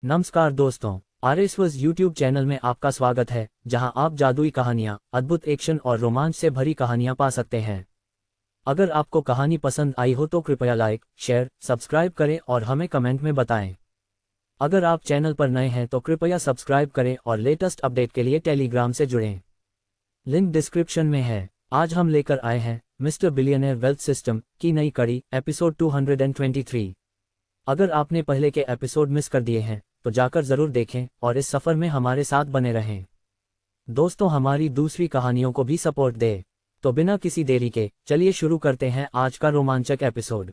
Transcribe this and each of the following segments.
नमस्कार दोस्तों, आरएसवस YouTube channel में आपका स्वागत है, जहां आप जादुई कहानियां, अद्भुत एक्शन और रोमांच से भरी कहानियां पा सकते हैं। अगर आपको कहानी पसंद आई हो तो कृपया लाइक, शेयर, सब्सक्राइब करें और हमें कमेंट में बताएं। अगर आप चैनल पर नए हैं तो कृपया सब्सक्राइब करें और लेटेस्ट अपडेट के लिए टेलीग्राम से जुड़ें। लिंक डिस्क्रिप्शन में है। आज हम लेकर आए हैं मिस्टर बिलियनेयर वेल्थ सिस्टम की नई कड़ी, एपिसोड 223। अगर आपने पहले के एपिसोड मिस कर दिए हैं तो जाकर जरूर देखें और इस सफर में हमारे साथ बने रहें। दोस्तों, हमारी दूसरी कहानियों को भी सपोर्ट दें। तो बिना किसी देरी के चलिए शुरू करते हैं आज का रोमांचक एपिसोड।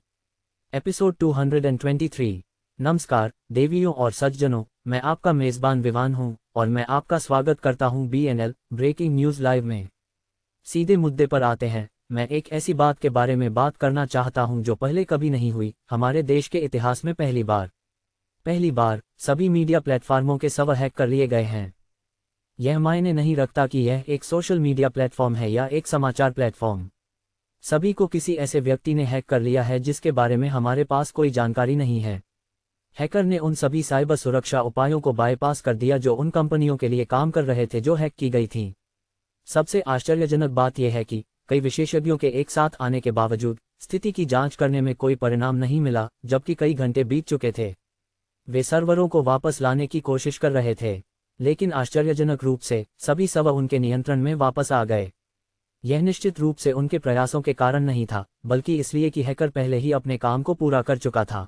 एपिसोड 223। नमस्कार देवियों और सज्जनों, मैं आपका मेजबान विवान हूं और मैं आपका स्वागत करता हूं BNL ब्रेकिंग न्यूज लाइव में। सीधे मुद्दे पर आते हैं। मैं एक ऐसी बात के बारे में बात करना चाहता हूं जो पहले कभी नहीं हुई, हमारे देश के इतिहास में पहली बार सभी मीडिया प्लेटफार्मों के सर्वर हैक कर लिए गए हैं। यह मायने नहीं रखता कि यह एक सोशल मीडिया प्लेटफॉर्म है या एक समाचार प्लेटफॉर्म। सभी को किसी ऐसे व्यक्ति ने हैक कर लिया है जिसके बारे में हमारे पास कोई जानकारी नहीं है। हैकर ने उन सभी साइबर सुरक्षा उपायों को बाईपास कर दिया जो उन कंपनियों के लिए काम कर रहे थे जो हैक की गई थीं। सबसे आश्चर्यजनक बात यह है कि कई विशेषज्ञों के एक साथ आने के बावजूद स्थिति की जांच करने में कोई परिणाम नहीं मिला, जबकि कई घंटे बीत चुके थे। वे सर्वरों को वापस लाने की कोशिश कर रहे थे, लेकिन आश्चर्यजनक रूप से सभी सर्वर उनके नियंत्रण में वापस आ गए। यह निश्चित रूप से उनके प्रयासों के कारण नहीं था, बल्कि इसलिए कि हैकर पहले ही अपने काम को पूरा कर चुका था।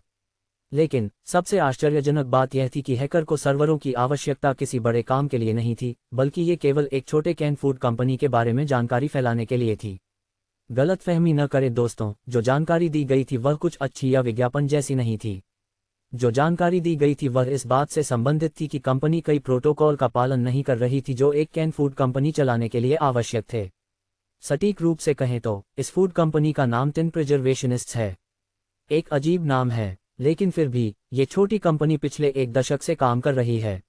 लेकिन सबसे आश्चर्यजनक बात यह थी कि हैकर को सर्वरों की आवश्यकता किसी बड़े काम के लिए नहीं थी, बल्कि ये केवल एक छोटे कैन फूड कंपनी के बारे में जानकारी फैलाने के लिए थी। गलतफहमी न करें दोस्तों, जो जानकारी दी गई थी वह कुछ अच्छी या विज्ञापन जैसी नहीं थी। जो जानकारी दी गई थी वह इस बात से संबंधित थी कि कंपनी कई प्रोटोकॉल का पालन नहीं कर रही थी जो एक कैन फूड कंपनी चलाने के लिए आवश्यक थे। सटीक रूप से कहें तो इस फूड कंपनी का नाम टिन प्रिजर्वेशनिस्ट्स है। एक अजीब नाम है, लेकिन फिर भी ये छोटी कंपनी पिछले एक दशक से काम कर रही है।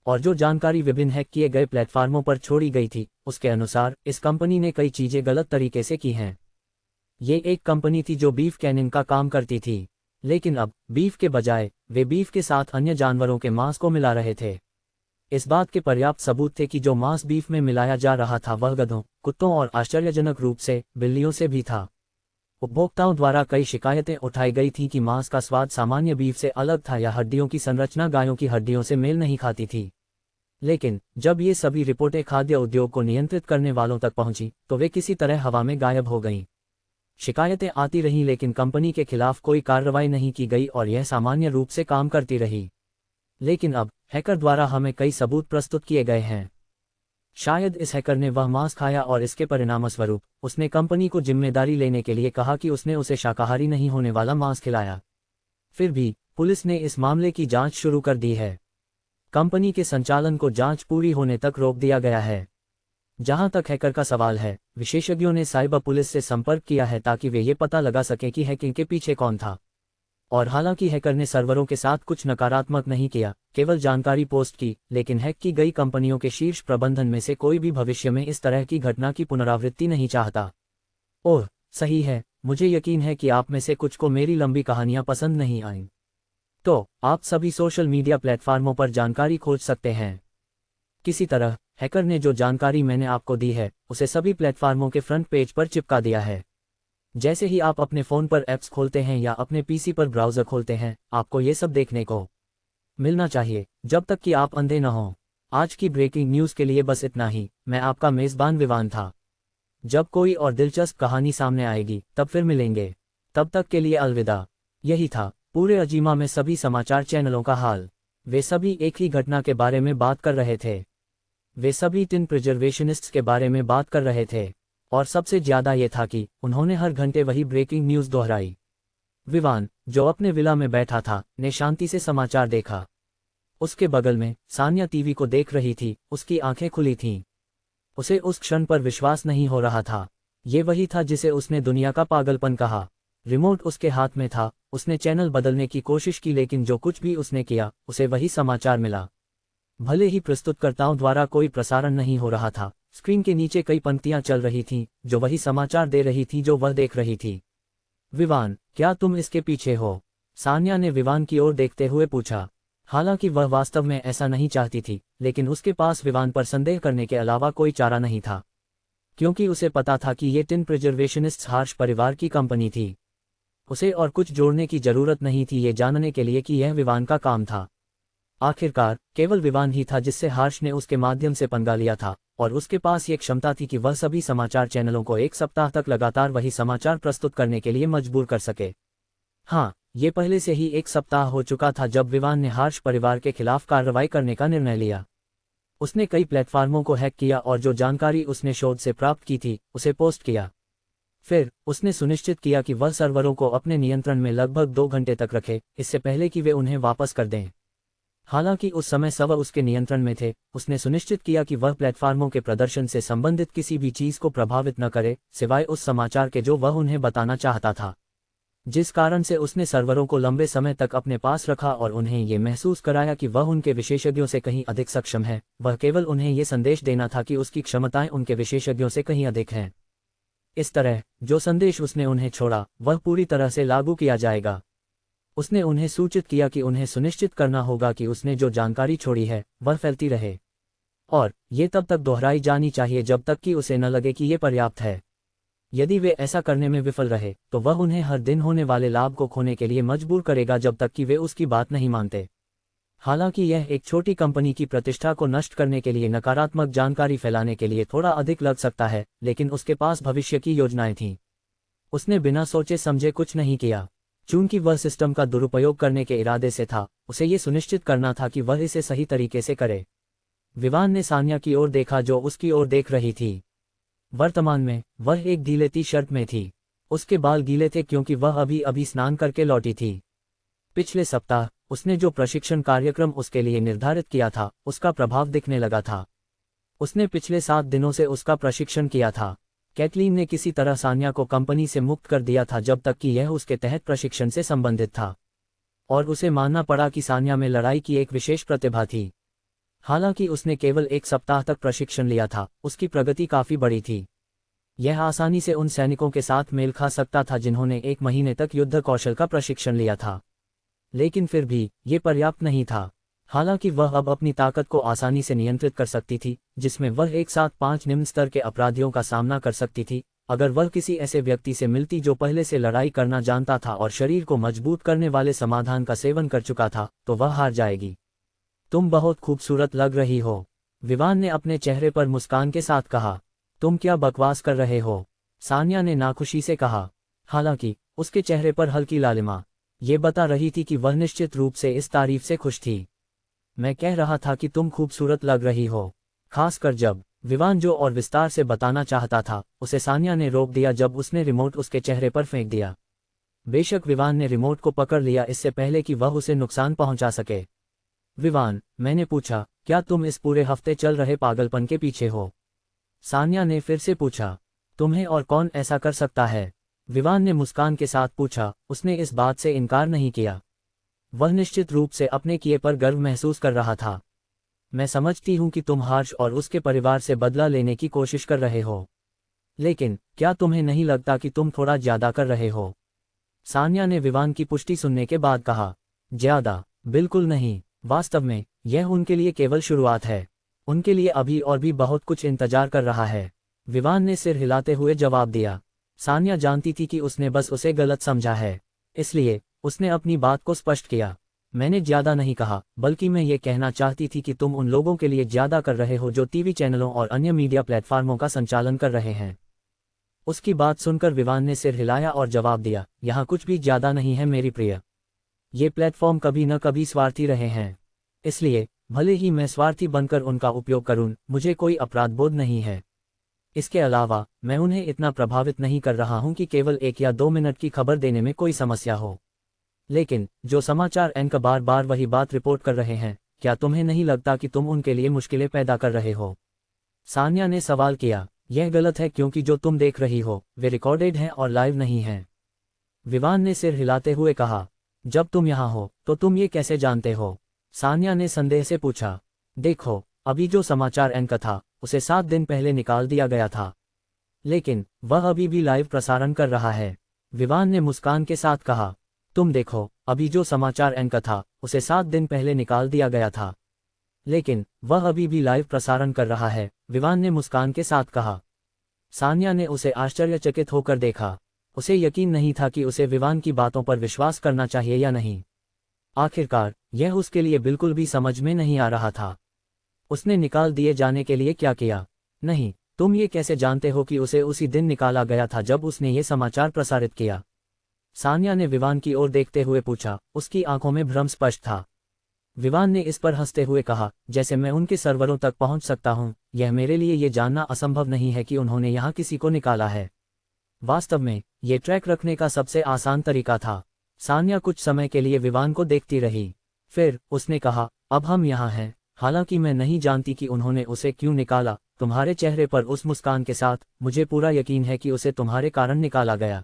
और जो जानकारी विभिन्न हैक किए गए प्लेटफार्मों पर छोड़ी गई थी, उसके अनुसार इस कंपनी ने कई चीजें गलत तरीके से की हैं। ये एक कंपनी थी जो बीफ कैनिंग का काम करती थी, लेकिन अब बीफ के बजाय वे बीफ के साथ अन्य जानवरों के मांस को मिला रहे थे। इस बात के पर्याप्त सबूत थे कि जो मांस बीफ में मिलाया जा रहा था वह गधों, कुत्तों और आश्चर्यजनक रूप से बिल्लियों से भी था। उपभोक्ताओं द्वारा कई शिकायतें उठाई गई थीं कि मांस का स्वाद सामान्य बीफ से अलग था या हड्डियों की संरचना गायों की हड्डियों से मेल नहीं खाती थी। लेकिन जब ये सभी रिपोर्टें खाद्य उद्योग को नियंत्रित करने वालों तक पहुंची तो वे किसी तरह हवा में गायब हो गईं। शिकायतें आती रहीं लेकिन कंपनी के खिलाफ कोई कार्रवाई नहीं की गई और यह सामान्य रूप से काम करती रही। लेकिन अब हैकर द्वारा हमें कई सबूत प्रस्तुत किए गए हैं। शायद इस हैकर ने वह मांस खाया और इसके परिणामस्वरूप उसने कंपनी को जिम्मेदारी लेने के लिए कहा कि उसने उसे शाकाहारी नहीं होने वाला मांस खिलाया। फिर भी पुलिस ने इस मामले की जांच शुरू कर दी है। कंपनी के संचालन को जांच पूरी होने तक रोक दिया गया है। जहां तक हैकर का सवाल है, विशेषज्ञों ने साइबर पुलिस से संपर्क किया है ताकि वे ये पता लगा सकें कि हैकिंग के पीछे कौन था। और हालांकि हैकर ने सर्वरों के साथ कुछ नकारात्मक नहीं किया, केवल जानकारी पोस्ट की, लेकिन हैक की गई कंपनियों के शीर्ष प्रबंधन में से कोई भी भविष्य में इस तरह की घटना की पुनरावृत्ति नहीं चाहता। ओह सही है, मुझे यकीन है कि आप में से कुछ को मेरी लंबी कहानियां पसंद नहीं आईं। तो आप सभी सोशल मीडिया प्लेटफार्मों पर जानकारी खोज सकते हैं। किसी तरह हैकर ने जो जानकारी मैंने आपको दी है उसे सभी प्लेटफार्मों के फ्रंट पेज पर चिपका दिया है। जैसे ही आप अपने फ़ोन पर ऐप्स खोलते हैं या अपने PC पर ब्राउज़र खोलते हैं, आपको ये सब देखने को मिलना चाहिए, जब तक कि आप अंधे न हों। आज की ब्रेकिंग न्यूज़ के लिए बस इतना ही। मैं आपका मेज़बान विवान था। जब कोई और दिलचस्प कहानी सामने आएगी तब फिर मिलेंगे। तब तक के लिए अलविदा। यही था पूरे अजीमा में सभी समाचार चैनलों का हाल। वे सभी एक ही घटना के बारे में बात कर रहे थे। वे सभी टिन प्रिजर्वेशनिस्ट्स के बारे में बात कर रहे थे, और सबसे ज्यादा ये था कि उन्होंने हर घंटे वही ब्रेकिंग न्यूज़ दोहराई। विवान, जो अपने विला में बैठा था, ने शांति से समाचार देखा। उसके बगल में सान्या टीवी को देख रही थी, उसकी आंखें खुली थीं। उसे उस क्षण पर विश्वास नहीं हो रहा था। ये वही था जिसे उसने दुनिया का पागलपन कहा। रिमोट उसके हाथ में था, उसने चैनल बदलने की कोशिश की लेकिन जो कुछ भी उसने किया उसे वही समाचार मिला। भले ही प्रस्तुतकर्ताओं द्वारा कोई प्रसारण नहीं हो रहा था, स्क्रीन के नीचे कई पंक्तियां चल रही थीं जो वही समाचार दे रही थी जो वह देख रही थी। विवान, क्या तुम इसके पीछे हो? सान्या ने विवान की ओर देखते हुए पूछा। हालांकि वह वास्तव में ऐसा नहीं चाहती थी, लेकिन उसके पास विवान पर संदेह करने के अलावा कोई चारा नहीं था, क्योंकि उसे पता था कि ये टिन प्रिजर्वेशनिस्ट्स हार्श परिवार की कंपनी थी। उसे और कुछ जोड़ने की जरूरत नहीं थी ये जानने के लिए कि यह विवान का काम था। आखिरकार केवल विवान ही था जिससे हार्श ने उसके माध्यम से पंगा लिया था, और उसके पास ये क्षमता थी कि वह सभी समाचार चैनलों को एक सप्ताह तक लगातार वही समाचार प्रस्तुत करने के लिए मजबूर कर सके। हाँ, ये पहले से ही एक सप्ताह हो चुका था जब विवान ने हार्श परिवार के खिलाफ कार्रवाई करने का निर्णय लिया। उसने कई प्लेटफार्मों को हैक किया और जो जानकारी उसने शोध से प्राप्त की थी उसे पोस्ट किया। फिर उसने सुनिश्चित किया कि वह सर्वरों को अपने नियंत्रण में लगभग 2 घंटे तक रखे, इससे पहले कि वे उन्हें वापस कर दें। हालांकि उस समय सर्वर उसके नियंत्रण में थे, उसने सुनिश्चित किया कि वह प्लेटफार्मों के प्रदर्शन से संबंधित किसी भी चीज को प्रभावित न करे, सिवाय उस समाचार के जो वह उन्हें बताना चाहता था। जिस कारण से उसने सर्वरों को लंबे समय तक अपने पास रखा और उन्हें ये महसूस कराया कि वह उनके विशेषज्ञों से कहीं अधिक सक्षम है। वह केवल उन्हें ये संदेश देना था कि उसकी क्षमताएं उनके विशेषज्ञों से कहीं अधिक हैं। इस तरह जो संदेश उसने उन्हें छोड़ा वह पूरी तरह से लागू किया जाएगा। उसने उन्हें सूचित किया कि उन्हें सुनिश्चित करना होगा कि उसने जो जानकारी छोड़ी है वह फैलती रहे, और ये तब तक दोहराई जानी चाहिए जब तक कि उसे न लगे कि ये पर्याप्त है। यदि वे ऐसा करने में विफल रहे तो वह उन्हें हर दिन होने वाले लाभ को खोने के लिए मजबूर करेगा जब तक कि वे उसकी बात नहीं मानते। हालांकि यह एक छोटी कंपनी की प्रतिष्ठा को नष्ट करने के लिए नकारात्मक जानकारी फैलाने के लिए थोड़ा अधिक लग सकता है, लेकिन उसके पास भविष्य की योजनाएं थीं। उसने बिना सोचे समझे कुछ नहीं किया। चूंकि वह सिस्टम का दुरुपयोग करने के इरादे से था, उसे ये सुनिश्चित करना था कि वह इसे सही तरीके से करे। विवान ने सान्या की ओर देखा जो उसकी ओर देख रही थी। वर्तमान में वह एक ढीले टी शर्ट में थी। उसके बाल गीले थे क्योंकि वह अभी अभी स्नान करके लौटी थी। पिछले सप्ताह उसने जो प्रशिक्षण कार्यक्रम उसके लिए निर्धारित किया था उसका प्रभाव दिखने लगा था। उसने पिछले 7 दिनों से उसका प्रशिक्षण किया था। कैटलीन ने किसी तरह सान्या को कंपनी से मुक्त कर दिया था जब तक कि यह उसके तहत प्रशिक्षण से संबंधित था, और उसे मानना पड़ा कि सान्या में लड़ाई की एक विशेष प्रतिभा थी। हालांकि उसने केवल 1 सप्ताह तक प्रशिक्षण लिया था, उसकी प्रगति काफी बड़ी थी। यह आसानी से उन सैनिकों के साथ मेल खा सकता था जिन्होंने 1 महीने तक युद्ध कौशल का प्रशिक्षण लिया था, लेकिन फिर भी ये पर्याप्त नहीं था। हालांकि वह अब अपनी ताकत को आसानी से नियंत्रित कर सकती थी, जिसमें वह एक साथ 5 निम्न स्तर के अपराधियों का सामना कर सकती थी। अगर वह किसी ऐसे व्यक्ति से मिलती जो पहले से लड़ाई करना जानता था और शरीर को मजबूत करने वाले समाधान का सेवन कर चुका था, तो वह हार जाएगी। तुम बहुत खूबसूरत लग रही हो, विवान ने अपने चेहरे पर मुस्कान के साथ कहा। तुम क्या बकवास कर रहे हो, सान्या ने नाखुशी से कहा। हालांकि उसके चेहरे पर हल्की लालिमा ये बता रही थी कि वह निश्चित रूप से इस तारीफ से खुश थी। मैं कह रहा था कि तुम खूबसूरत लग रही हो, खासकर जब विवान जो और विस्तार से बताना चाहता था उसे सान्या ने रोक दिया जब उसने रिमोट उसके चेहरे पर फेंक दिया। बेशक विवान ने रिमोट को पकड़ लिया इससे पहले कि वह उसे नुकसान पहुंचा सके। विवान, मैंने पूछा, क्या तुम इस पूरे हफ्ते चल रहे पागलपन के पीछे हो? सान्या ने फिर से पूछा। तुम्हें और कौन ऐसा कर सकता है? विवान ने मुस्कान के साथ पूछा। उसने इस बात से इनकार नहीं किया। वह निश्चित रूप से अपने किए पर गर्व महसूस कर रहा था। मैं समझती हूं कि तुम हार्श और उसके परिवार से बदला लेने की कोशिश कर रहे हो, लेकिन क्या तुम्हें नहीं लगता कि तुम थोड़ा ज्यादा कर रहे हो? सान्या ने विवान की पुष्टि सुनने के बाद कहा। ज्यादा? बिल्कुल नहीं। वास्तव में यह उनके लिए केवल शुरुआत है। उनके लिए अभी और भी बहुत कुछ इंतजार कर रहा है। विवान ने सिर हिलाते हुए जवाब दिया। सान्या जानती थी कि उसने बस उसे गलत समझा है, इसलिए उसने अपनी बात को स्पष्ट किया। मैंने ज्यादा नहीं कहा, बल्कि मैं ये कहना चाहती थी कि तुम उन लोगों के लिए ज्यादा कर रहे हो जो टीवी चैनलों और अन्य मीडिया प्लेटफार्मों का संचालन कर रहे हैं। उसकी बात सुनकर विवान ने सिर हिलाया और जवाब दिया, यहाँ कुछ भी ज्यादा नहीं है मेरी प्रिय। ये प्लेटफॉर्म कभी न कभी स्वार्थी रहे हैं, इसलिए भले ही मैं स्वार्थी बनकर उनका उपयोग करूं, मुझे कोई अपराध बोध नहीं है। इसके अलावा मैं उन्हें इतना प्रभावित नहीं कर रहा हूं कि केवल 1 या 2 मिनट की खबर देने में कोई समस्या हो। लेकिन जो समाचार एंकर बार बार वही बात रिपोर्ट कर रहे हैं, क्या तुम्हें नहीं लगता कि तुम उनके लिए मुश्किलें पैदा कर रहे हो? सान्या ने सवाल किया। यह गलत है क्योंकि जो तुम देख रही हो वे रिकॉर्डेड हैं और लाइव नहीं हैं। विवान ने सिर हिलाते हुए कहा। जब तुम यहाँ हो तो तुम ये कैसे जानते हो? सान्या ने संदेह से पूछा। देखो, अभी जो समाचार एंकर था उसे 7 दिन पहले निकाल दिया गया था, लेकिन वह अभी भी लाइव प्रसारण कर रहा है। विवान ने मुस्कान के साथ कहा। तुम देखो, अभी जो समाचार एंकर था उसे 7 दिन पहले निकाल दिया गया था, लेकिन वह अभी भी लाइव प्रसारण कर रहा है, विवान ने मुस्कान के साथ कहा। सान्या ने उसे आश्चर्यचकित होकर देखा। उसे यकीन नहीं था कि उसे विवान की बातों पर विश्वास करना चाहिए या नहीं। आखिरकार यह उसके लिए बिल्कुल भी समझ में नहीं आ रहा था। उसने निकाल दिए जाने के लिए क्या किया? नहीं, तुम ये कैसे जानते हो कि उसे उसी दिन निकाला गया था जब उसने ये समाचार प्रसारित किया? सान्या ने विवान की ओर देखते हुए पूछा। उसकी आंखों में भ्रम स्पष्ट था। विवान ने इस पर हंसते हुए कहा, जैसे मैं उनके सर्वरों तक पहुंच सकता हूं, यह मेरे लिए ये जानना असंभव नहीं है कि उन्होंने यहां किसी को निकाला है। वास्तव में ये ट्रैक रखने का सबसे आसान तरीका था। सान्या कुछ समय के लिए विवान को देखती रही। फिर उसने कहा, अब हम यहाँ हैं। हालांकि मैं नहीं जानती कि उन्होंने उसे क्यों निकाला, तुम्हारे चेहरे पर उस मुस्कान के साथ मुझे पूरा यकीन है कि उसे तुम्हारे कारण निकाला गया।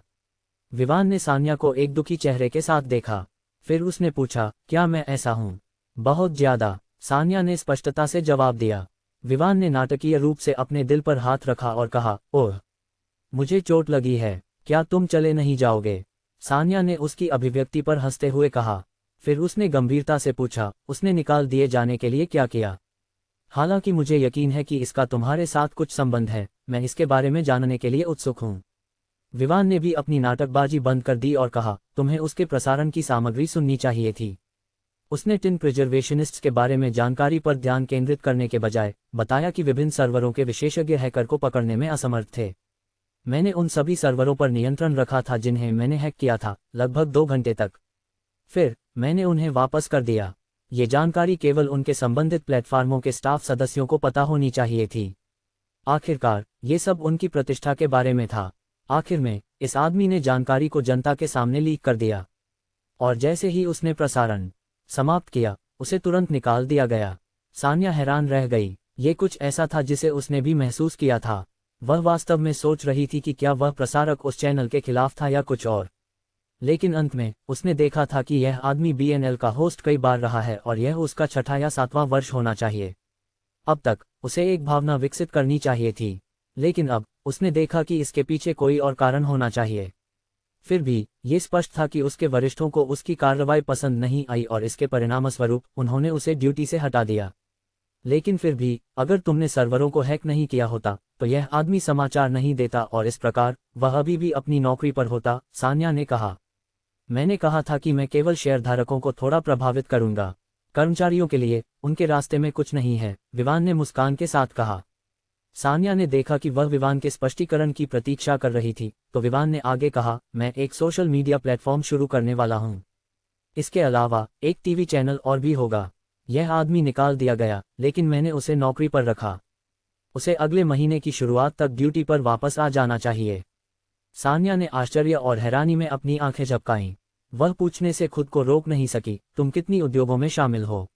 विवान ने सान्या को एक दुखी चेहरे के साथ देखा। फिर उसने पूछा, क्या मैं ऐसा हूँ? बहुत ज्यादा, सान्या ने स्पष्टता से जवाब दिया। विवान ने नाटकीय रूप से अपने दिल पर हाथ रखा और कहा, ओह, मुझे चोट लगी है, क्या तुम चले नहीं जाओगे? सान्या ने उसकी अभिव्यक्ति पर हंसते हुए कहा। फिर उसने गंभीरता से पूछा, उसने निकाल दिए जाने के लिए क्या किया? हालांकि मुझे यकीन है कि इसका तुम्हारे साथ कुछ संबंध है, मैं इसके बारे में जानने के लिए उत्सुक हूँ। विवान ने भी अपनी नाटकबाजी बंद कर दी और कहा, तुम्हें उसके प्रसारण की सामग्री सुननी चाहिए थी। उसने टिन प्रिजर्वेशनिस्ट्स के बारे में जानकारी पर ध्यान केंद्रित करने के बजाय बताया कि विभिन्न सर्वरों के विशेषज्ञ हैकर को पकड़ने में असमर्थ थे। मैंने उन सभी सर्वरों पर नियंत्रण रखा था जिन्हें मैंने हैक किया था, लगभग 2 घंटे तक। फिर मैंने उन्हें वापस कर दिया। ये जानकारी केवल उनके संबंधित प्लेटफार्मों के स्टाफ सदस्यों को पता होनी चाहिए थी। आखिरकार ये सब उनकी प्रतिष्ठा के बारे में था। आखिर में इस आदमी ने जानकारी को जनता के सामने लीक कर दिया, और जैसे ही उसने प्रसारण समाप्त किया, उसे तुरंत निकाल दिया गया। सान्या हैरान रह गई। ये कुछ ऐसा था जिसे उसने भी महसूस किया था। वह वास्तव में सोच रही थी कि क्या वह प्रसारक उस चैनल के खिलाफ था या कुछ और। लेकिन अंत में उसने देखा था कि यह आदमी BNL का होस्ट कई बार रहा है और यह उसका 6ठा या 7वां वर्ष होना चाहिए। अब तक उसे एक भावना विकसित करनी चाहिए थी, लेकिन अब उसने देखा कि इसके पीछे कोई और कारण होना चाहिए। फिर भी ये स्पष्ट था कि उसके वरिष्ठों को उसकी कार्रवाई पसंद नहीं आई और इसके परिणामस्वरूप उन्होंने उसे ड्यूटी से हटा दिया। लेकिन फिर भी अगर तुमने सर्वरों को हैक नहीं किया होता तो यह आदमी समाचार नहीं देता और इस प्रकार वह अभी भी अपनी नौकरी पर होता, सान्या ने कहा। मैंने कहा था कि मैं केवल शेयरधारकों को थोड़ा प्रभावित करूंगा, कर्मचारियों के लिए उनके रास्ते में कुछ नहीं है, विवान ने मुस्कान के साथ कहा। सान्या ने देखा कि वह विवान के स्पष्टीकरण की प्रतीक्षा कर रही थी, तो विवान ने आगे कहा, मैं एक सोशल मीडिया प्लेटफॉर्म शुरू करने वाला हूं। इसके अलावा एक टीवी चैनल और भी होगा। यह आदमी निकाल दिया गया, लेकिन मैंने उसे नौकरी पर रखा। उसे अगले महीने की शुरुआत तक ड्यूटी पर वापस आ जाना चाहिए। सान्या ने आश्चर्य और हैरानी में अपनी आंखें झपकाईं। वह पूछने से खुद को रोक नहीं सकी, तुम कितनी उद्योगों में शामिल हो?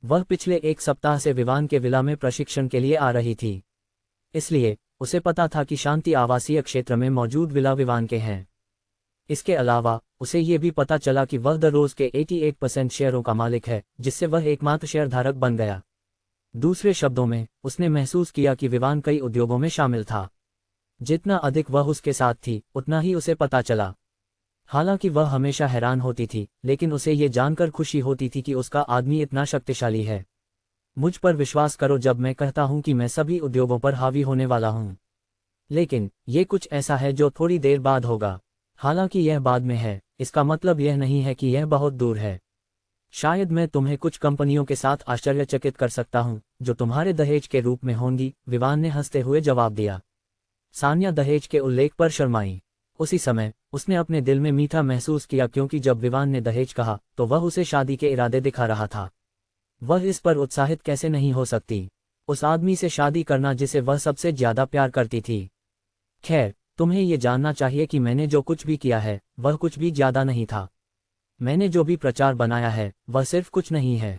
वह पिछले 1 सप्ताह से विवान के विला में प्रशिक्षण के लिए आ रही थी, इसलिए उसे पता था कि शांति आवासीय क्षेत्र में मौजूद विला विवान के हैं। इसके अलावा उसे ये भी पता चला कि वह द रोज के 88% शेयरों का मालिक है, जिससे वह एकमात्र शेयरधारक बन गया। दूसरे शब्दों में उसने महसूस किया कि विवान कई उद्योगों में शामिल था। जितना अधिक वह उसके साथ थी, उतना ही उसे पता चला। हालांकि वह हमेशा हैरान होती थी, लेकिन उसे ये जानकर खुशी होती थी कि उसका आदमी इतना शक्तिशाली है। मुझ पर विश्वास करो जब मैं कहता हूं कि मैं सभी उद्योगों पर हावी होने वाला हूं। लेकिन ये कुछ ऐसा है जो थोड़ी देर बाद होगा। हालांकि यह बाद में है, इसका मतलब यह नहीं है कि यह बहुत दूर है। शायद मैं तुम्हें कुछ कंपनियों के साथ आश्चर्यचकित कर सकता हूं, जो तुम्हारे दहेज के रूप में होंगी, विवान ने हंसते हुए जवाब दिया। सान्या दहेज के उल्लेख पर शर्माई। उसी समय उसने अपने दिल में मीठा महसूस किया, क्योंकि जब विवान ने दहेज कहा तो वह उसे शादी के इरादे दिखा रहा था। वह इस पर उत्साहित कैसे नहीं हो सकती, उस आदमी से शादी करना जिसे वह सबसे ज्यादा प्यार करती थी। खैर, तुम्हें ये जानना चाहिए कि मैंने जो कुछ भी किया है वह कुछ भी ज्यादा नहीं था। मैंने जो भी प्रचार बनाया है वह सिर्फ कुछ नहीं है।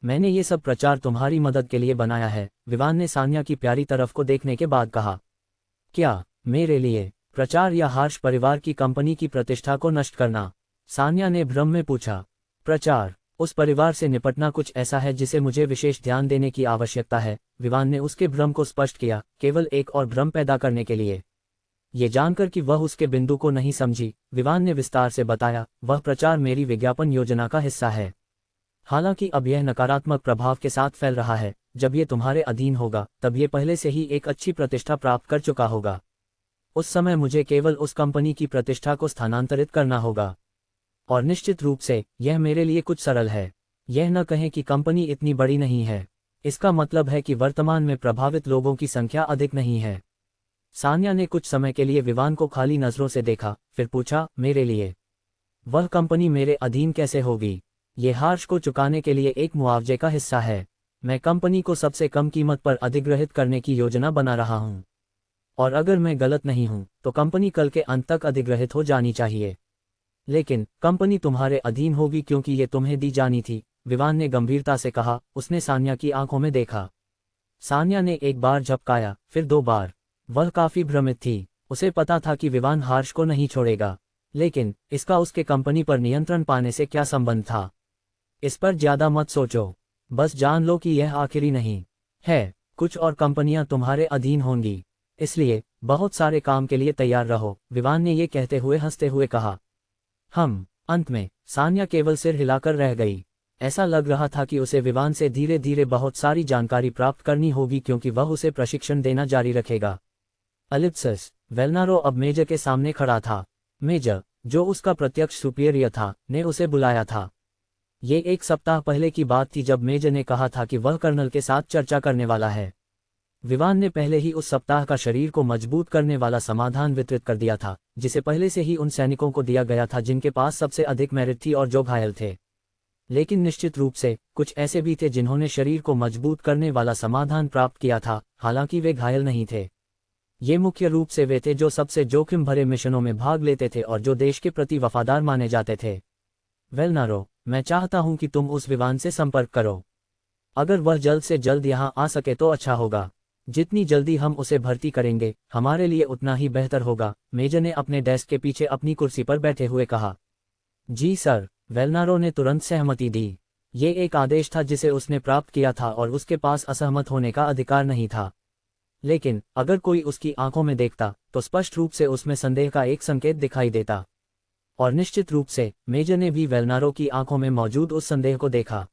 मैंने ये सब प्रचार तुम्हारी मदद के लिए बनाया है, विवान ने सान्या की प्यारी तरफ को देखने के बाद कहा। क्या मेरे लिए? प्रचार या हर्ष परिवार की कंपनी की प्रतिष्ठा को नष्ट करना? सान्या ने भ्रम में पूछा। प्रचार, उस परिवार से निपटना कुछ ऐसा है जिसे मुझे विशेष ध्यान देने की आवश्यकता है, विवान ने उसके भ्रम को स्पष्ट किया, केवल एक और भ्रम पैदा करने के लिए। ये जानकर कि वह उसके बिंदु को नहीं समझी, विवान ने विस्तार से बताया, वह प्रचार मेरी विज्ञापन योजना का हिस्सा है। हालांकि अब यह नकारात्मक प्रभाव के साथ फैल रहा है। जब ये तुम्हारे अधीन होगा तब ये पहले से ही एक अच्छी प्रतिष्ठा प्राप्त कर चुका होगा। उस समय मुझे केवल उस कंपनी की प्रतिष्ठा को स्थानांतरित करना होगा। और निश्चित रूप से यह मेरे लिए कुछ सरल है। यह न कहें कि कंपनी इतनी बड़ी नहीं है, इसका मतलब है कि वर्तमान में प्रभावित लोगों की संख्या अधिक नहीं है। सान्या ने कुछ समय के लिए विवान को खाली नजरों से देखा, फिर पूछा, मेरे लिए वह कंपनी मेरे अधीन कैसे होगी? ये हार्श को चुकाने के लिए एक मुआवजे का हिस्सा है। मैं कंपनी को सबसे कम कीमत पर अधिग्रहित करने की योजना बना रहा हूं। और अगर मैं गलत नहीं हूं तो कंपनी कल के अंत तक अधिग्रहित हो जानी चाहिए। लेकिन कंपनी तुम्हारे अधीन होगी क्योंकि ये तुम्हें दी जानी थी, विवान ने गंभीरता से कहा। उसने सान्या की आंखों में देखा। सान्या ने एक बार झपकाया, फिर 2 बार। वह काफी भ्रमित थी। उसे पता था कि विवान हार्श को नहीं छोड़ेगा, लेकिन इसका उसके कंपनी पर नियंत्रण पाने से क्या संबंध था? इस पर ज्यादा मत सोचो, बस जान लो कि यह आखिरी नहीं है। कुछ और कंपनियां तुम्हारे अधीन होंगी, इसलिए बहुत सारे काम के लिए तैयार रहो, विवान ने ये कहते हुए हंसते हुए कहा। अंत में सान्या केवल सिर हिलाकर रह गई। ऐसा लग रहा था कि उसे विवान से धीरे धीरे बहुत सारी जानकारी प्राप्त करनी होगी क्योंकि वह उसे प्रशिक्षण देना जारी रखेगा। एलिप्सिस। वेलनारो अब मेजर के सामने खड़ा था। मेजर, जो उसका प्रत्यक्ष सुपीरियर था, ने उसे बुलाया था। ये 1 सप्ताह पहले की बात थी जब मेजर ने कहा था कि वह कर्नल के साथ चर्चा करने वाला है। विवान ने पहले ही उस सप्ताह का शरीर को मजबूत करने वाला समाधान वितरित कर दिया था, जिसे पहले से ही उन सैनिकों को दिया गया था जिनके पास सबसे अधिक मेरिट थी और जो घायल थे। लेकिन निश्चित रूप से कुछ ऐसे भी थे जिन्होंने शरीर को मजबूत करने वाला समाधान प्राप्त किया था, हालांकि वे घायल नहीं थे। ये मुख्य रूप से वे थे जो सबसे जोखिम भरे मिशनों में भाग लेते थे और जो देश के प्रति वफादार माने जाते थे। वेलनारो, मैं चाहता हूं कि तुम उस विवान से संपर्क करो। अगर वह जल्द से जल्द यहां आ सके तो अच्छा होगा। जितनी जल्दी हम उसे भर्ती करेंगे, हमारे लिए उतना ही बेहतर होगा, मेजर ने अपने डेस्क के पीछे अपनी कुर्सी पर बैठे हुए कहा। जी सर, वेलनारो ने तुरंत सहमति दी। ये एक आदेश था जिसे उसने प्राप्त किया था और उसके पास असहमत होने का अधिकार नहीं था। लेकिन अगर कोई उसकी आंखों में देखता तो स्पष्ट रूप से उसमें संदेह का एक संकेत दिखाई देता। और निश्चित रूप से मेजर ने भी वेलनारो की आंखों में मौजूद उस संदेह को देखा।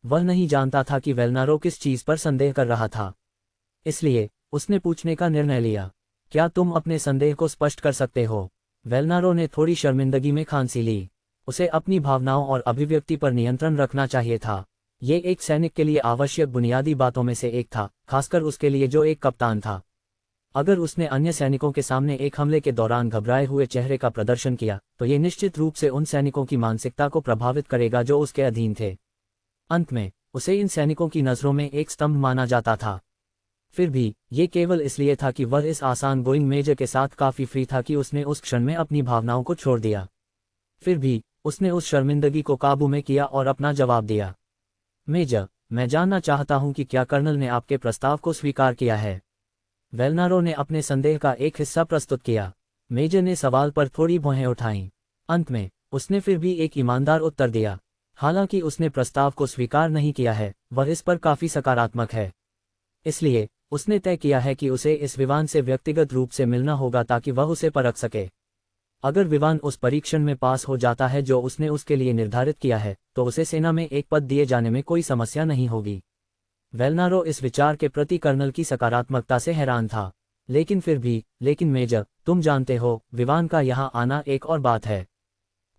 वह नहीं जानता था कि वेलनारो किस चीज पर संदेह कर रहा था, इसलिए उसने पूछने का निर्णय लिया, क्या तुम अपने संदेह को स्पष्ट कर सकते हो? वेलनारो ने थोड़ी शर्मिंदगी में खांसी ली। उसे अपनी भावनाओं और अभिव्यक्ति पर नियंत्रण रखना चाहिए था। ये एक सैनिक के लिए आवश्यक बुनियादी बातों में से एक था, खासकर उसके लिए जो एक कप्तान था। अगर उसने अन्य सैनिकों के सामने एक हमले के दौरान घबराए हुए चेहरे का प्रदर्शन किया तो ये निश्चित रूप से उन सैनिकों की मानसिकता को प्रभावित करेगा जो उसके अधीन थे। अंत में उसे इन सैनिकों की नज़रों में एक स्तंभ माना जाता था। फिर भी ये केवल इसलिए था कि वह इस आसान गोइंग मेजर के साथ काफ़ी फ्री था कि उसने उस क्षण में अपनी भावनाओं को छोड़ दिया। फिर भी उसने उस शर्मिंदगी को काबू में किया और अपना जवाब दिया। मेजर, मैं जानना चाहता हूं कि क्या कर्नल ने आपके प्रस्ताव को स्वीकार किया है? वेलनारो ने अपने संदेह का एक हिस्सा प्रस्तुत किया। मेजर ने सवाल पर थोड़ी भौहें उठाईं। अंत में उसने फिर भी एक ईमानदार उत्तर दिया। हालांकि उसने प्रस्ताव को स्वीकार नहीं किया है, वह इस पर काफ़ी सकारात्मक है। इसलिए उसने तय किया है कि उसे इस विवान से व्यक्तिगत रूप से मिलना होगा ताकि वह उसे परख सके। अगर विवान उस परीक्षण में पास हो जाता है जो उसने उसके लिए निर्धारित किया है, तो उसे सेना में एक पद दिए जाने में कोई समस्या नहीं होगी। वेलनारो इस विचार के प्रति कर्नल की सकारात्मकता से हैरान था। लेकिन मेजर, तुम जानते हो, विवान का यहाँ आना एक और बात है।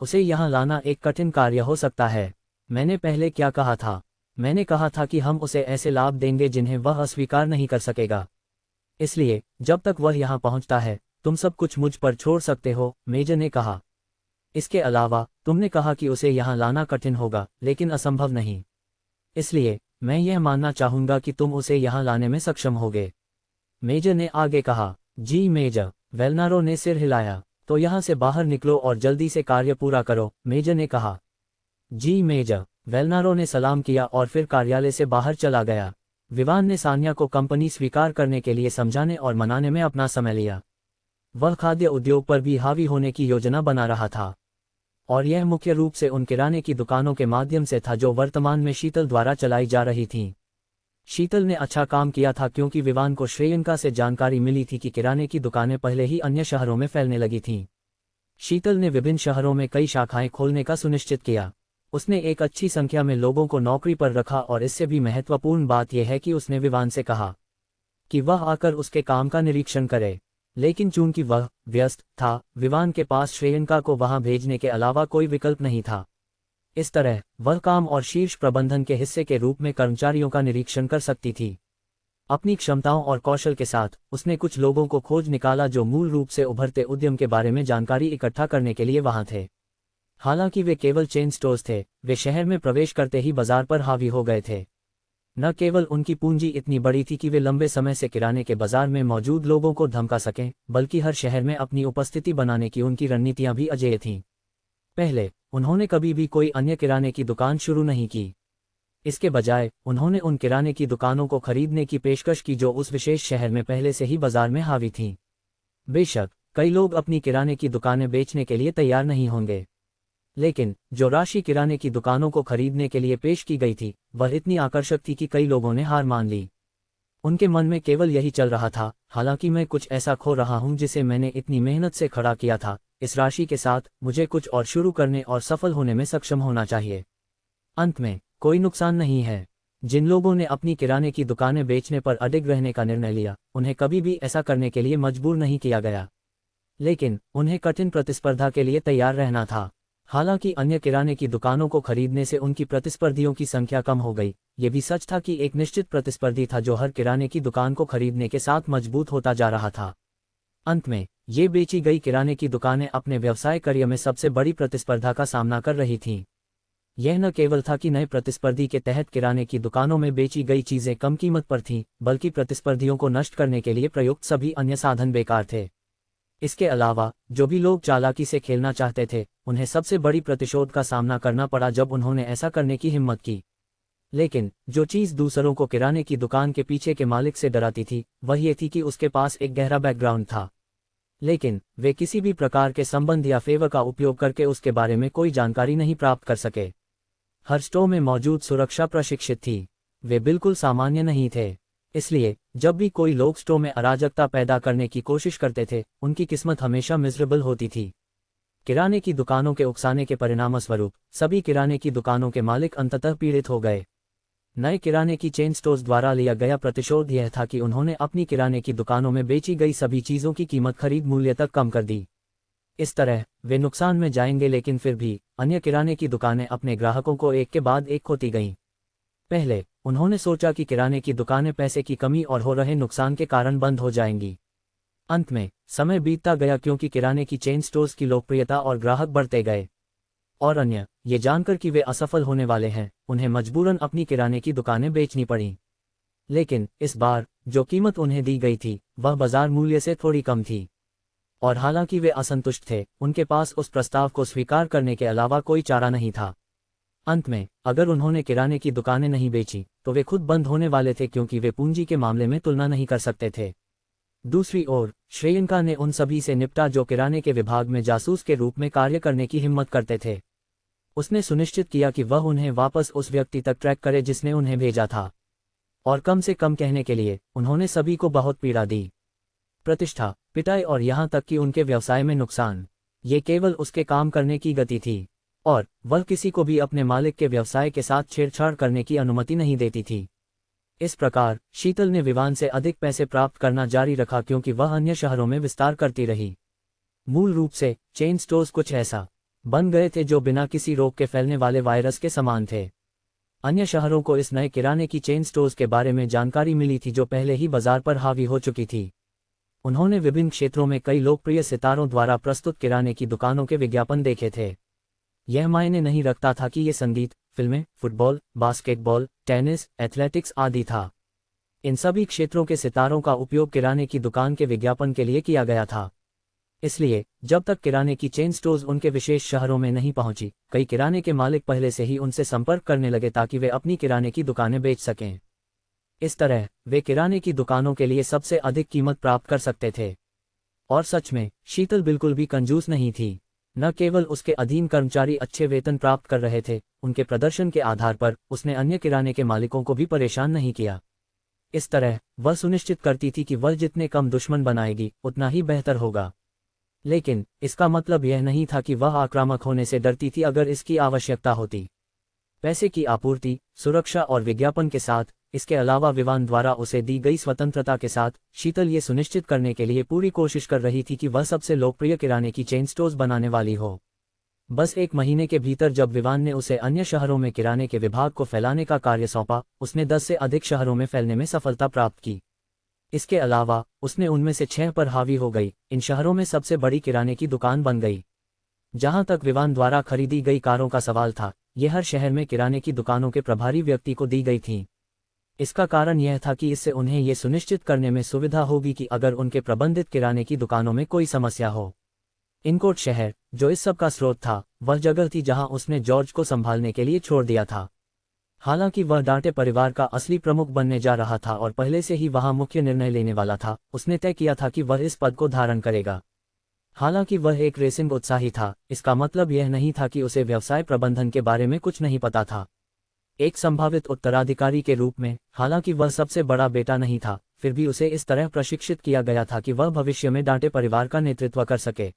उसे यहाँ लाना एक कठिन कार्य हो सकता है। मैंने पहले क्या कहा था? मैंने कहा था कि हम उसे ऐसे लाभ देंगे जिन्हें वह अस्वीकार नहीं कर सकेगा। इसलिए जब तक वह यहाँ पहुँचता है, तुम सब कुछ मुझ पर छोड़ सकते हो, मेजर ने कहा। इसके अलावा तुमने कहा कि उसे यहाँ लाना कठिन होगा, लेकिन असंभव नहीं। इसलिए मैं यह मानना चाहूँगा कि तुम उसे यहाँ लाने में सक्षम होगे। मेजर ने आगे कहा। जी मेजर, वेलनारो ने सिर हिलाया। तो यहाँ से बाहर निकलो और जल्दी से कार्य पूरा करो, मेजर ने कहा। जी मेजर, वेलनारो ने सलाम किया और फिर कार्यालय से बाहर चला गया। विवान ने सान्या को कंपनी स्वीकार करने के लिए समझाने और मनाने में अपना समय लिया। वह खाद्य उद्योग पर भी हावी होने की योजना बना रहा था, और यह मुख्य रूप से उन किराने की दुकानों के माध्यम से था जो वर्तमान में शीतल द्वारा चलाई जा रही थीं। शीतल ने अच्छा काम किया था क्योंकि विवान को श्रेयंका से जानकारी मिली थी कि किराने की दुकानें पहले ही अन्य शहरों में फैलने लगी थीं। शीतल ने विभिन्न शहरों में कई शाखाएं खोलने का सुनिश्चित किया। उसने एक अच्छी संख्या में लोगों को नौकरी पर रखा और इससे भी महत्वपूर्ण बात यह है कि उसने विवान से कहा कि वह आकर उसके काम का निरीक्षण करे। लेकिन चूंकि वह व्यस्त था, विवान के पास श्रेयंका को वहां भेजने के अलावा कोई विकल्प नहीं था। इस तरह वह काम और शीर्ष प्रबंधन के हिस्से के रूप में कर्मचारियों का निरीक्षण कर सकती थी। अपनी क्षमताओं और कौशल के साथ उसने कुछ लोगों को खोज निकाला जो मूल रूप से उभरते उद्यम के बारे में जानकारी इकट्ठा करने के लिए वहां थे। हालांकि वे केवल चेन स्टोर्स थे, वे शहर में प्रवेश करते ही बाजार पर हावी हो गए थे। न केवल उनकी पूंजी इतनी बड़ी थी कि वे लंबे समय से किराने के बाजार में मौजूद लोगों को धमका सकें, बल्कि हर शहर में अपनी उपस्थिति बनाने की उनकी रणनीतियां भी अजेय थीं। पहले उन्होंने कभी भी कोई अन्य किराने की दुकान शुरू नहीं की। इसके बजाय उन्होंने उन किराने की दुकानों को खरीदने की पेशकश की जो उस विशेष शहर में पहले से ही बाजार में हावी थीं। बेशक कई लोग अपनी किराने की दुकानें बेचने के लिए तैयार नहीं होंगे, लेकिन जो राशि किराने की दुकानों को खरीदने के लिए पेश की गई थी वह इतनी आकर्षक थी कि कई लोगों ने हार मान ली। उनके मन में केवल यही चल रहा था, हालांकि मैं कुछ ऐसा खो रहा हूं जिसे मैंने इतनी मेहनत से खड़ा किया था। इस राशि के साथ मुझे कुछ और शुरू करने और सफल होने में सक्षम होना चाहिए। अंत में कोई नुकसान नहीं है। जिन लोगों ने अपनी किराने की दुकानें बेचने पर अडिग रहने का निर्णय लिया, उन्हें कभी भी ऐसा करने के लिए मजबूर नहीं किया गया, लेकिन उन्हें कठिन प्रतिस्पर्धा के लिए तैयार रहना था। हालांकि अन्य किराने की दुकानों को खरीदने से उनकी प्रतिस्पर्धियों की संख्या कम हो गई, ये भी सच था कि एक निश्चित प्रतिस्पर्धी था जो हर किराने की दुकान को खरीदने के साथ मजबूत होता जा रहा था। अंत में ये बेची गई किराने की दुकानें अपने व्यवसाय करियर में सबसे बड़ी प्रतिस्पर्धा का सामना कर रही थीं। यह न केवल था कि नए प्रतिस्पर्धी के तहत किराने की दुकानों में बेची गई चीजें कम कीमत पर थीं, बल्कि प्रतिस्पर्धियों को नष्ट करने के लिए प्रयुक्त सभी अन्य साधन बेकार थे। इसके अलावा जो भी लोग चालाकी से खेलना चाहते थे, उन्हें सबसे बड़ी प्रतिशोध का सामना करना पड़ा जब उन्होंने ऐसा करने की हिम्मत की। लेकिन जो चीज़ दूसरों को किराने की दुकान के पीछे के मालिक से डराती थी, वह ये थी कि उसके पास एक गहरा बैकग्राउंड था, लेकिन वे किसी भी प्रकार के संबंध या फेवर का उपयोग करके उसके बारे में कोई जानकारी नहीं प्राप्त कर सके। हर स्टोर में मौजूद सुरक्षा प्रशिक्षित थी, वे बिल्कुल सामान्य नहीं थे। इसलिए जब भी कोई लोग स्टोर में अराजकता पैदा करने की कोशिश करते थे, उनकी किस्मत हमेशा मिजरेबल होती थी। किराने की दुकानों के उकसाने के परिणामस्वरूप सभी किराने की दुकानों के मालिक अंततः पीड़ित हो गए। नए किराने की चेन स्टोर्स द्वारा लिया गया प्रतिशोध यह था कि उन्होंने अपनी किराने की दुकानों में बेची गई सभी चीज़ों की कीमत खरीद मूल्य तक कम कर दी। इस तरह वे नुकसान में जाएंगे, लेकिन फिर भी अन्य किराने की दुकानें अपने ग्राहकों को एक के बाद एक खोती गईं। पहले उन्होंने सोचा कि किराने की दुकानें पैसे की कमी और हो रहे नुकसान के कारण बंद हो जाएंगी। अंत में समय बीतता गया क्योंकि किराने की चेन स्टोर्स की लोकप्रियता और ग्राहक बढ़ते गए, और अन्य ये जानकर कि वे असफल होने वाले हैं, उन्हें मजबूरन अपनी किराने की दुकानें बेचनी पड़ीं। लेकिन इस बार जो कीमत उन्हें दी गई थी वह बाजार मूल्य से थोड़ी कम थी, और हालांकि वे असंतुष्ट थे, उनके पास उस प्रस्ताव को स्वीकार करने के अलावा कोई चारा नहीं था। अंत में अगर उन्होंने किराने की दुकानें नहीं बेची तो वे खुद बंद होने वाले थे, क्योंकि वे पूंजी के मामले में तुलना नहीं कर सकते थे। दूसरी ओर श्रेयंका ने उन सभी से निपटा जो किराने के विभाग में जासूस के रूप में कार्य करने की हिम्मत करते थे। उसने सुनिश्चित किया कि वह उन्हें वापस उस व्यक्ति तक ट्रैक करे जिसने उन्हें भेजा था, और कम से कम कहने के लिए उन्होंने सभी को बहुत पीड़ा दी। प्रतिष्ठा, पिटाई और यहाँ तक कि उनके व्यवसाय में नुकसान, ये केवल उसके काम करने की गति थी, और वह किसी को भी अपने मालिक के व्यवसाय के साथ छेड़छाड़ करने की अनुमति नहीं देती थी। इस प्रकार शीतल ने विवान से अधिक पैसे प्राप्त करना जारी रखा क्योंकि वह अन्य शहरों में विस्तार करती रही। मूल रूप से चेन स्टोर्स कुछ ऐसा बन गए थे जो बिना किसी रोग के फैलने वाले वायरस के समान थे। अन्य शहरों को इस नए किराने की चेन स्टोर्स के बारे में जानकारी मिली थी जो पहले ही बाजार पर हावी हो चुकी थी। उन्होंने विभिन्न क्षेत्रों में कई लोकप्रिय सितारों द्वारा प्रस्तुत किराने की दुकानों के विज्ञापन देखे थे। यह मायने नहीं रखता था कि ये संगीत, फिल्में, फुटबॉल, बास्केटबॉल, टेनिस, एथलेटिक्स आदि था। इन सभी क्षेत्रों के सितारों का उपयोग किराने की दुकान के विज्ञापन के लिए किया गया था। इसलिए जब तक किराने की चेन स्टोर्स उनके विशेष शहरों में नहीं पहुंची, कई किराने के मालिक पहले से ही उनसे संपर्क करने लगे ताकि वे अपनी किराने की दुकानें बेच सकें। इस तरह वे किराने की दुकानों के लिए सबसे अधिक कीमत प्राप्त कर सकते थे। और सच में शीतल बिल्कुल भी कंजूस नहीं थी। न केवल उसके अधीन कर्मचारी अच्छे वेतन प्राप्त कर रहे थे, उनके प्रदर्शन के आधार पर उसने अन्य किराने के मालिकों को भी परेशान नहीं किया। इस तरह वह सुनिश्चित करती थी कि वह जितने कम दुश्मन बनाएगी उतना ही बेहतर होगा। लेकिन इसका मतलब यह नहीं था कि वह आक्रामक होने से डरती थी अगर इसकी आवश्यकता होती। पैसे की आपूर्ति, सुरक्षा और विज्ञापन के साथ, इसके अलावा विवान द्वारा उसे दी गई स्वतंत्रता के साथ, शीतल ये सुनिश्चित करने के लिए पूरी कोशिश कर रही थी कि वह सबसे लोकप्रिय किराने की चेन स्टोर्स बनाने वाली हो। बस 1 महीने के भीतर जब विवान ने उसे अन्य शहरों में किराने के विभाग को फैलाने का कार्य सौंपा, उसने 10 से अधिक शहरों में फैलने में सफलता प्राप्त की। इसके अलावा उसने उनमें से 6 पर हावी हो गई। इन शहरों में सबसे बड़ी किराने की दुकान बन गई। जहां तक विवान द्वारा खरीदी गई कारों का सवाल था, ये हर शहर में किराने की दुकानों के प्रभारी व्यक्ति को दी गई थीं। इसका कारण यह था कि इससे उन्हें ये सुनिश्चित करने में सुविधा होगी कि अगर उनके प्रबंधित किराने की दुकानों में कोई समस्या हो। इनकोट शहर, जो इस सब का स्रोत था, वह जगह थी जहां उसने जॉर्ज को संभालने के लिए छोड़ दिया था। हालांकि वह डांटे परिवार का असली प्रमुख बनने जा रहा था और पहले से ही वहां मुख्य निर्णय लेने वाला था, उसने तय किया था कि वह इस पद को धारण करेगा। हालांकि वह एक रेसिंग उत्साही था, इसका मतलब यह नहीं था कि उसे व्यवसाय प्रबंधन के बारे में कुछ नहीं पता था। एक संभावित उत्तराधिकारी के रूप में, हालांकि वह सबसे बड़ा बेटा नहीं था, फिर भी उसे इस तरह प्रशिक्षित किया गया था कि वह भविष्य में डांटे परिवार का नेतृत्व कर सके।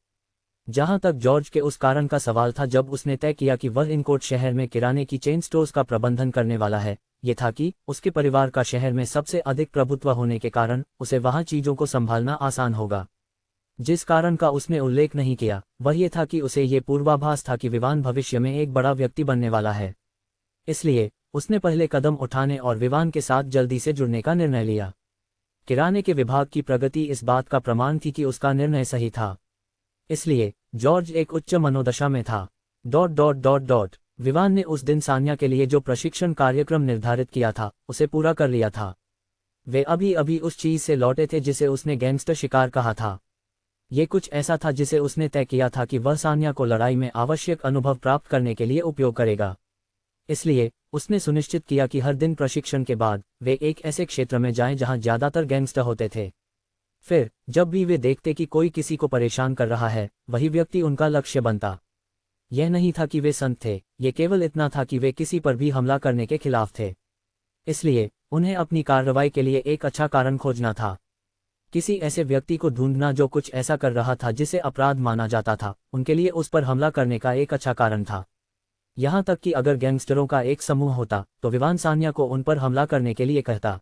जहां तक जॉर्ज के उस कारण का सवाल था जब उसने तय किया कि वह इनकोट शहर में किराने की चेन स्टोर्स का प्रबंधन करने वाला है, ये था कि उसके परिवार का शहर में सबसे अधिक प्रभुत्व होने के कारण उसे वहां चीजों को संभालना आसान होगा। जिस कारण का उसने उल्लेख नहीं किया वह ये था कि उसे ये पूर्वाभास था कि विवान भविष्य में एक बड़ा व्यक्ति बनने वाला है। इसलिए उसने पहले कदम उठाने और विवान के साथ जल्दी से जुड़ने का निर्णय लिया। किराने के विभाग की प्रगति इस बात का प्रमाण थी कि उसका निर्णय सही था। इसलिए जॉर्ज एक उच्च मनोदशा में था। विवान ने उस दिन सान्या के लिए जो प्रशिक्षण कार्यक्रम निर्धारित किया था उसे पूरा कर लिया था। वे अभी अभी उस चीज से लौटे थे जिसे उसने गैंगस्टर शिकार कहा था। ये कुछ ऐसा था जिसे उसने तय किया था कि वह सान्या को लड़ाई में आवश्यक अनुभव प्राप्त करने के लिए उपयोग करेगा। इसलिए उसने सुनिश्चित किया कि हर दिन प्रशिक्षण के बाद वे एक ऐसे क्षेत्र में जाएं जहां ज्यादातर गैंगस्टर होते थे। फिर जब भी वे देखते कि कोई किसी को परेशान कर रहा है, वही व्यक्ति उनका लक्ष्य बनता। यह नहीं था कि वे संत थे, ये केवल इतना था कि वे किसी पर भी हमला करने के खिलाफ थे। इसलिए उन्हें अपनी कार्रवाई के लिए एक अच्छा कारण खोजना था। किसी ऐसे व्यक्ति को ढूंढना जो कुछ ऐसा कर रहा था जिसे अपराध माना जाता था, उनके लिए उस पर हमला करने का एक अच्छा कारण था। यहां तक कि अगर गैंगस्टरों का एक समूह होता तो विवान सान्या को उन पर हमला करने के लिए कहता।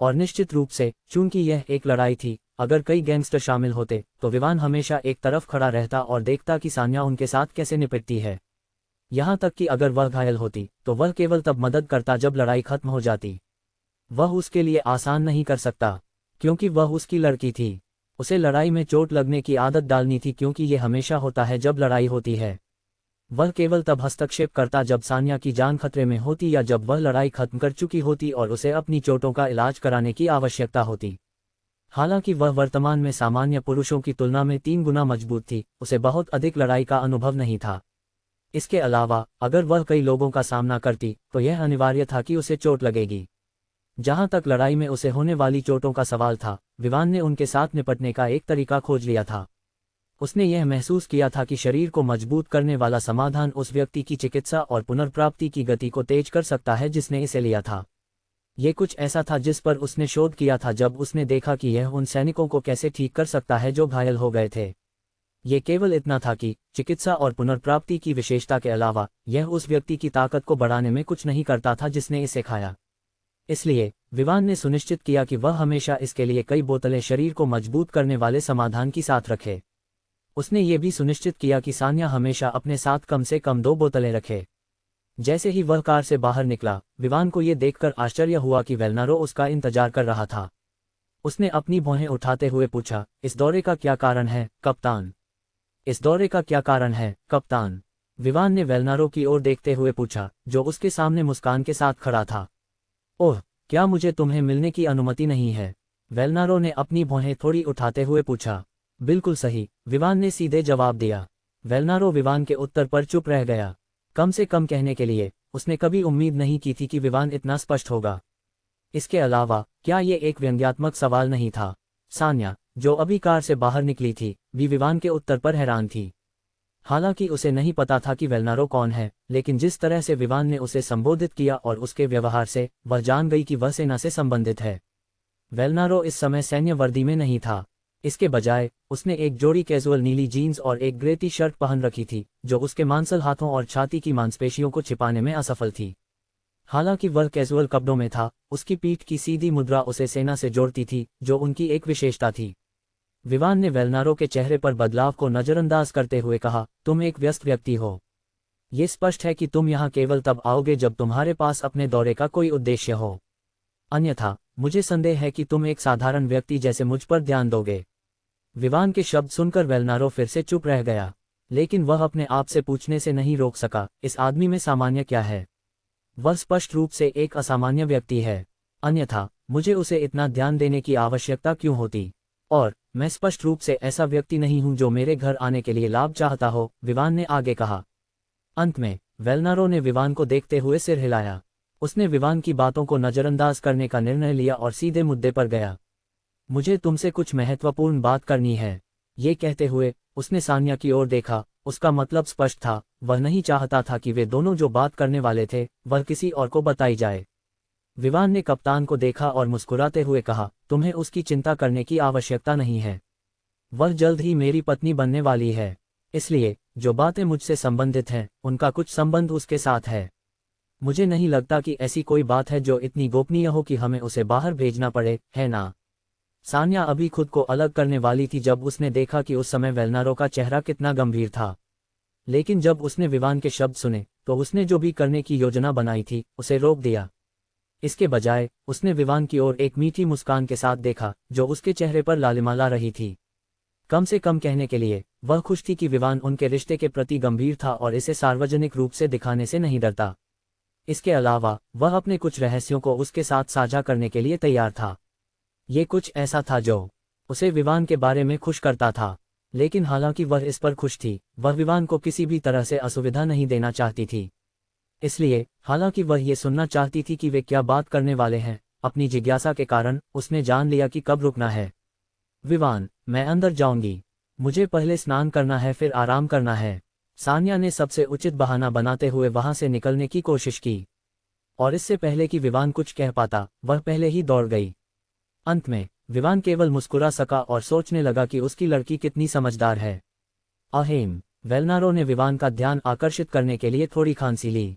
और निश्चित रूप से, चूंकि यह एक लड़ाई थी, अगर कई गैंगस्टर शामिल होते तो विवान हमेशा एक तरफ खड़ा रहता और देखता कि सान्या उनके साथ कैसे निपटती है। यहां तक कि अगर वह घायल होती तो वह केवल तब मदद करता जब लड़ाई खत्म हो जाती। वह उसके लिए आसान नहीं कर सकता क्योंकि वह उसकी लड़की थी। उसे लड़ाई में चोट लगने की आदत डालनी थी क्योंकि यह हमेशा होता है जब लड़ाई होती है। वह केवल तब हस्तक्षेप करता जब सान्या की जान खतरे में होती या जब वह लड़ाई खत्म कर चुकी होती और उसे अपनी चोटों का इलाज कराने की आवश्यकता होती। हालांकि वह वर्तमान में सामान्य पुरुषों की तुलना में 3 गुना मजबूत थी, उसे बहुत अधिक लड़ाई का अनुभव नहीं था। इसके अलावा अगर वह कई लोगों का सामना करती तो यह अनिवार्य था कि उसे चोट लगेगी। जहां तक लड़ाई में उसे होने वाली चोटों का सवाल था, विवान ने उनके साथ निपटने का एक तरीका खोज लिया था। उसने यह महसूस किया था कि शरीर को मजबूत करने वाला समाधान उस व्यक्ति की चिकित्सा और पुनर्प्राप्ति की गति को तेज कर सकता है जिसने इसे लिया था। ये कुछ ऐसा था जिस पर उसने शोध किया था जब उसने देखा कि यह उन सैनिकों को कैसे ठीक कर सकता है जो घायल हो गए थे। ये केवल इतना था कि चिकित्सा और पुनर्प्राप्ति की विशेषता के अलावा यह उस व्यक्ति की ताकत को बढ़ाने में कुछ नहीं करता था जिसने इसे खाया। इसलिए विवान ने सुनिश्चित किया कि वह हमेशा इसके लिए कई बोतलें शरीर को मजबूत करने वाले समाधान की साथ रखे। उसने ये भी सुनिश्चित किया कि सान्या हमेशा अपने साथ कम से कम 2 बोतलें रखे। जैसे ही वह कार से बाहर निकला, विवान को ये देखकर आश्चर्य हुआ कि वेलनारो उसका इंतजार कर रहा था। उसने अपनी भौहें उठाते हुए पूछा, इस दौरे का क्या कारण है, कप्तान? इस दौरे का क्या कारण है, कप्तान? विवान ने वेलनारो की ओर देखते हुए पूछा, जो उसके सामने मुस्कान के साथ खड़ा था। ओह, क्या मुझे तुम्हें मिलने की अनुमति नहीं है? वेलनारो ने अपनी भौहें थोड़ी उठाते हुए पूछा। बिल्कुल सही, विवान ने सीधे जवाब दिया। वेलनारो विवान के उत्तर पर चुप रह गया। कम से कम कहने के लिए उसने कभी उम्मीद नहीं की थी कि विवान इतना स्पष्ट होगा। इसके अलावा क्या ये एक व्यंग्यात्मक सवाल नहीं था? सान्या, जो अभी कार से बाहर निकली थी, भी विवान के उत्तर पर हैरान थी। हालांकि उसे नहीं पता था कि वेलनारो कौन है, लेकिन जिस तरह से विवान ने उसे संबोधित किया और उसके व्यवहार से वह जान गई कि वह सेना से संबंधित है। वेलनारो इस समय सैन्य वर्दी में नहीं था। इसके बजाय उसने एक जोड़ी कैजुअल नीली जीन्स और एक ग्रे टी शर्ट पहन रखी थी, जो उसके मांसल हाथों और छाती की मांसपेशियों को छिपाने में असफल थी। हालांकि वह कैजुअल कपड़ों में था, उसकी पीठ की सीधी मुद्रा उसे सेना से जोड़ती थी, जो उनकी एक विशेषता थी। विवान ने वेलनारो के चेहरे पर बदलाव को नजरअंदाज करते हुए कहा, तुम एक व्यस्त व्यक्ति हो। ये स्पष्ट है कि तुम यहाँ केवल तब आओगे जब तुम्हारे पास अपने दौरे का कोई उद्देश्य हो, अन्यथा मुझे संदेह है कि तुम एक साधारण व्यक्ति जैसे मुझ पर ध्यान दोगे। विवान के शब्द सुनकर वेलनारो फिर से चुप रह गया, लेकिन वह अपने आप से पूछने से नहीं रोक सका, इस आदमी में सामान्य क्या है? वह स्पष्ट रूप से एक असामान्य व्यक्ति है, अन्यथा मुझे उसे इतना ध्यान देने की आवश्यकता क्यों होती? और मैं स्पष्ट रूप से ऐसा व्यक्ति नहीं हूं जो मेरे घर आने के लिए लाभ चाहता हो, विवान ने आगे कहा। अंत में वेलनारो ने विवान को देखते हुए सिर हिलाया। उसने विवान की बातों को नजरअंदाज करने का निर्णय लिया और सीधे मुद्दे पर गया। मुझे तुमसे कुछ महत्वपूर्ण बात करनी है। ये कहते हुए उसने सान्या की ओर देखा। उसका मतलब स्पष्ट था, वह नहीं चाहता था कि वे दोनों जो बात करने वाले थे वह किसी और को बताई जाए। विवान ने कप्तान को देखा और मुस्कुराते हुए कहा, तुम्हें उसकी चिंता करने की आवश्यकता नहीं है। वह जल्द ही मेरी पत्नी बनने वाली है, इसलिए जो बातें मुझसे संबंधित हैं उनका कुछ संबंध उसके साथ है। मुझे नहीं लगता कि ऐसी कोई बात है जो इतनी गोपनीय हो कि हमें उसे बाहर भेजना पड़े, है ना? सान्या अभी खुद को अलग करने वाली थी जब उसने देखा कि उस समय वेलनारो का चेहरा कितना गंभीर था। लेकिन जब उसने विवान के शब्द सुने तो उसने जो भी करने की योजना बनाई थी उसे रोक दिया। इसके बजाय उसने विवान की ओर एक मीठी मुस्कान के साथ देखा जो उसके चेहरे पर लालिमा ला रही थी। कम से कम कहने के लिए वह खुश थी कि विवान उनके रिश्ते के प्रति गंभीर था और इसे सार्वजनिक रूप से दिखाने से नहीं डरता। इसके अलावा वह अपने कुछ रहस्यों को उसके साथ साझा करने के लिए तैयार था। ये कुछ ऐसा था जो उसे विवान के बारे में खुश करता था, लेकिन हालांकि वह इस पर खुश थी, वह विवान को किसी भी तरह से असुविधा नहीं देना चाहती थी। इसलिए हालांकि वह ये सुनना चाहती थी कि वे क्या बात करने वाले हैं, अपनी जिज्ञासा के कारण उसने जान लिया कि कब रुकना है। विवान, मैं अंदर जाऊंगी। मुझे पहले स्नान करना है, फिर आराम करना है। सान्या ने सबसे उचित बहाना बनाते हुए वहां से निकलने की कोशिश की, और इससे पहले कि विवान कुछ कह पाता वह पहले ही दौड़ गई। अंत में विवान केवल मुस्कुरा सका और सोचने लगा कि उसकी लड़की कितनी समझदार है। अहेम, वेलनारो ने विवान का ध्यान आकर्षित करने के लिए थोड़ी खांसी ली।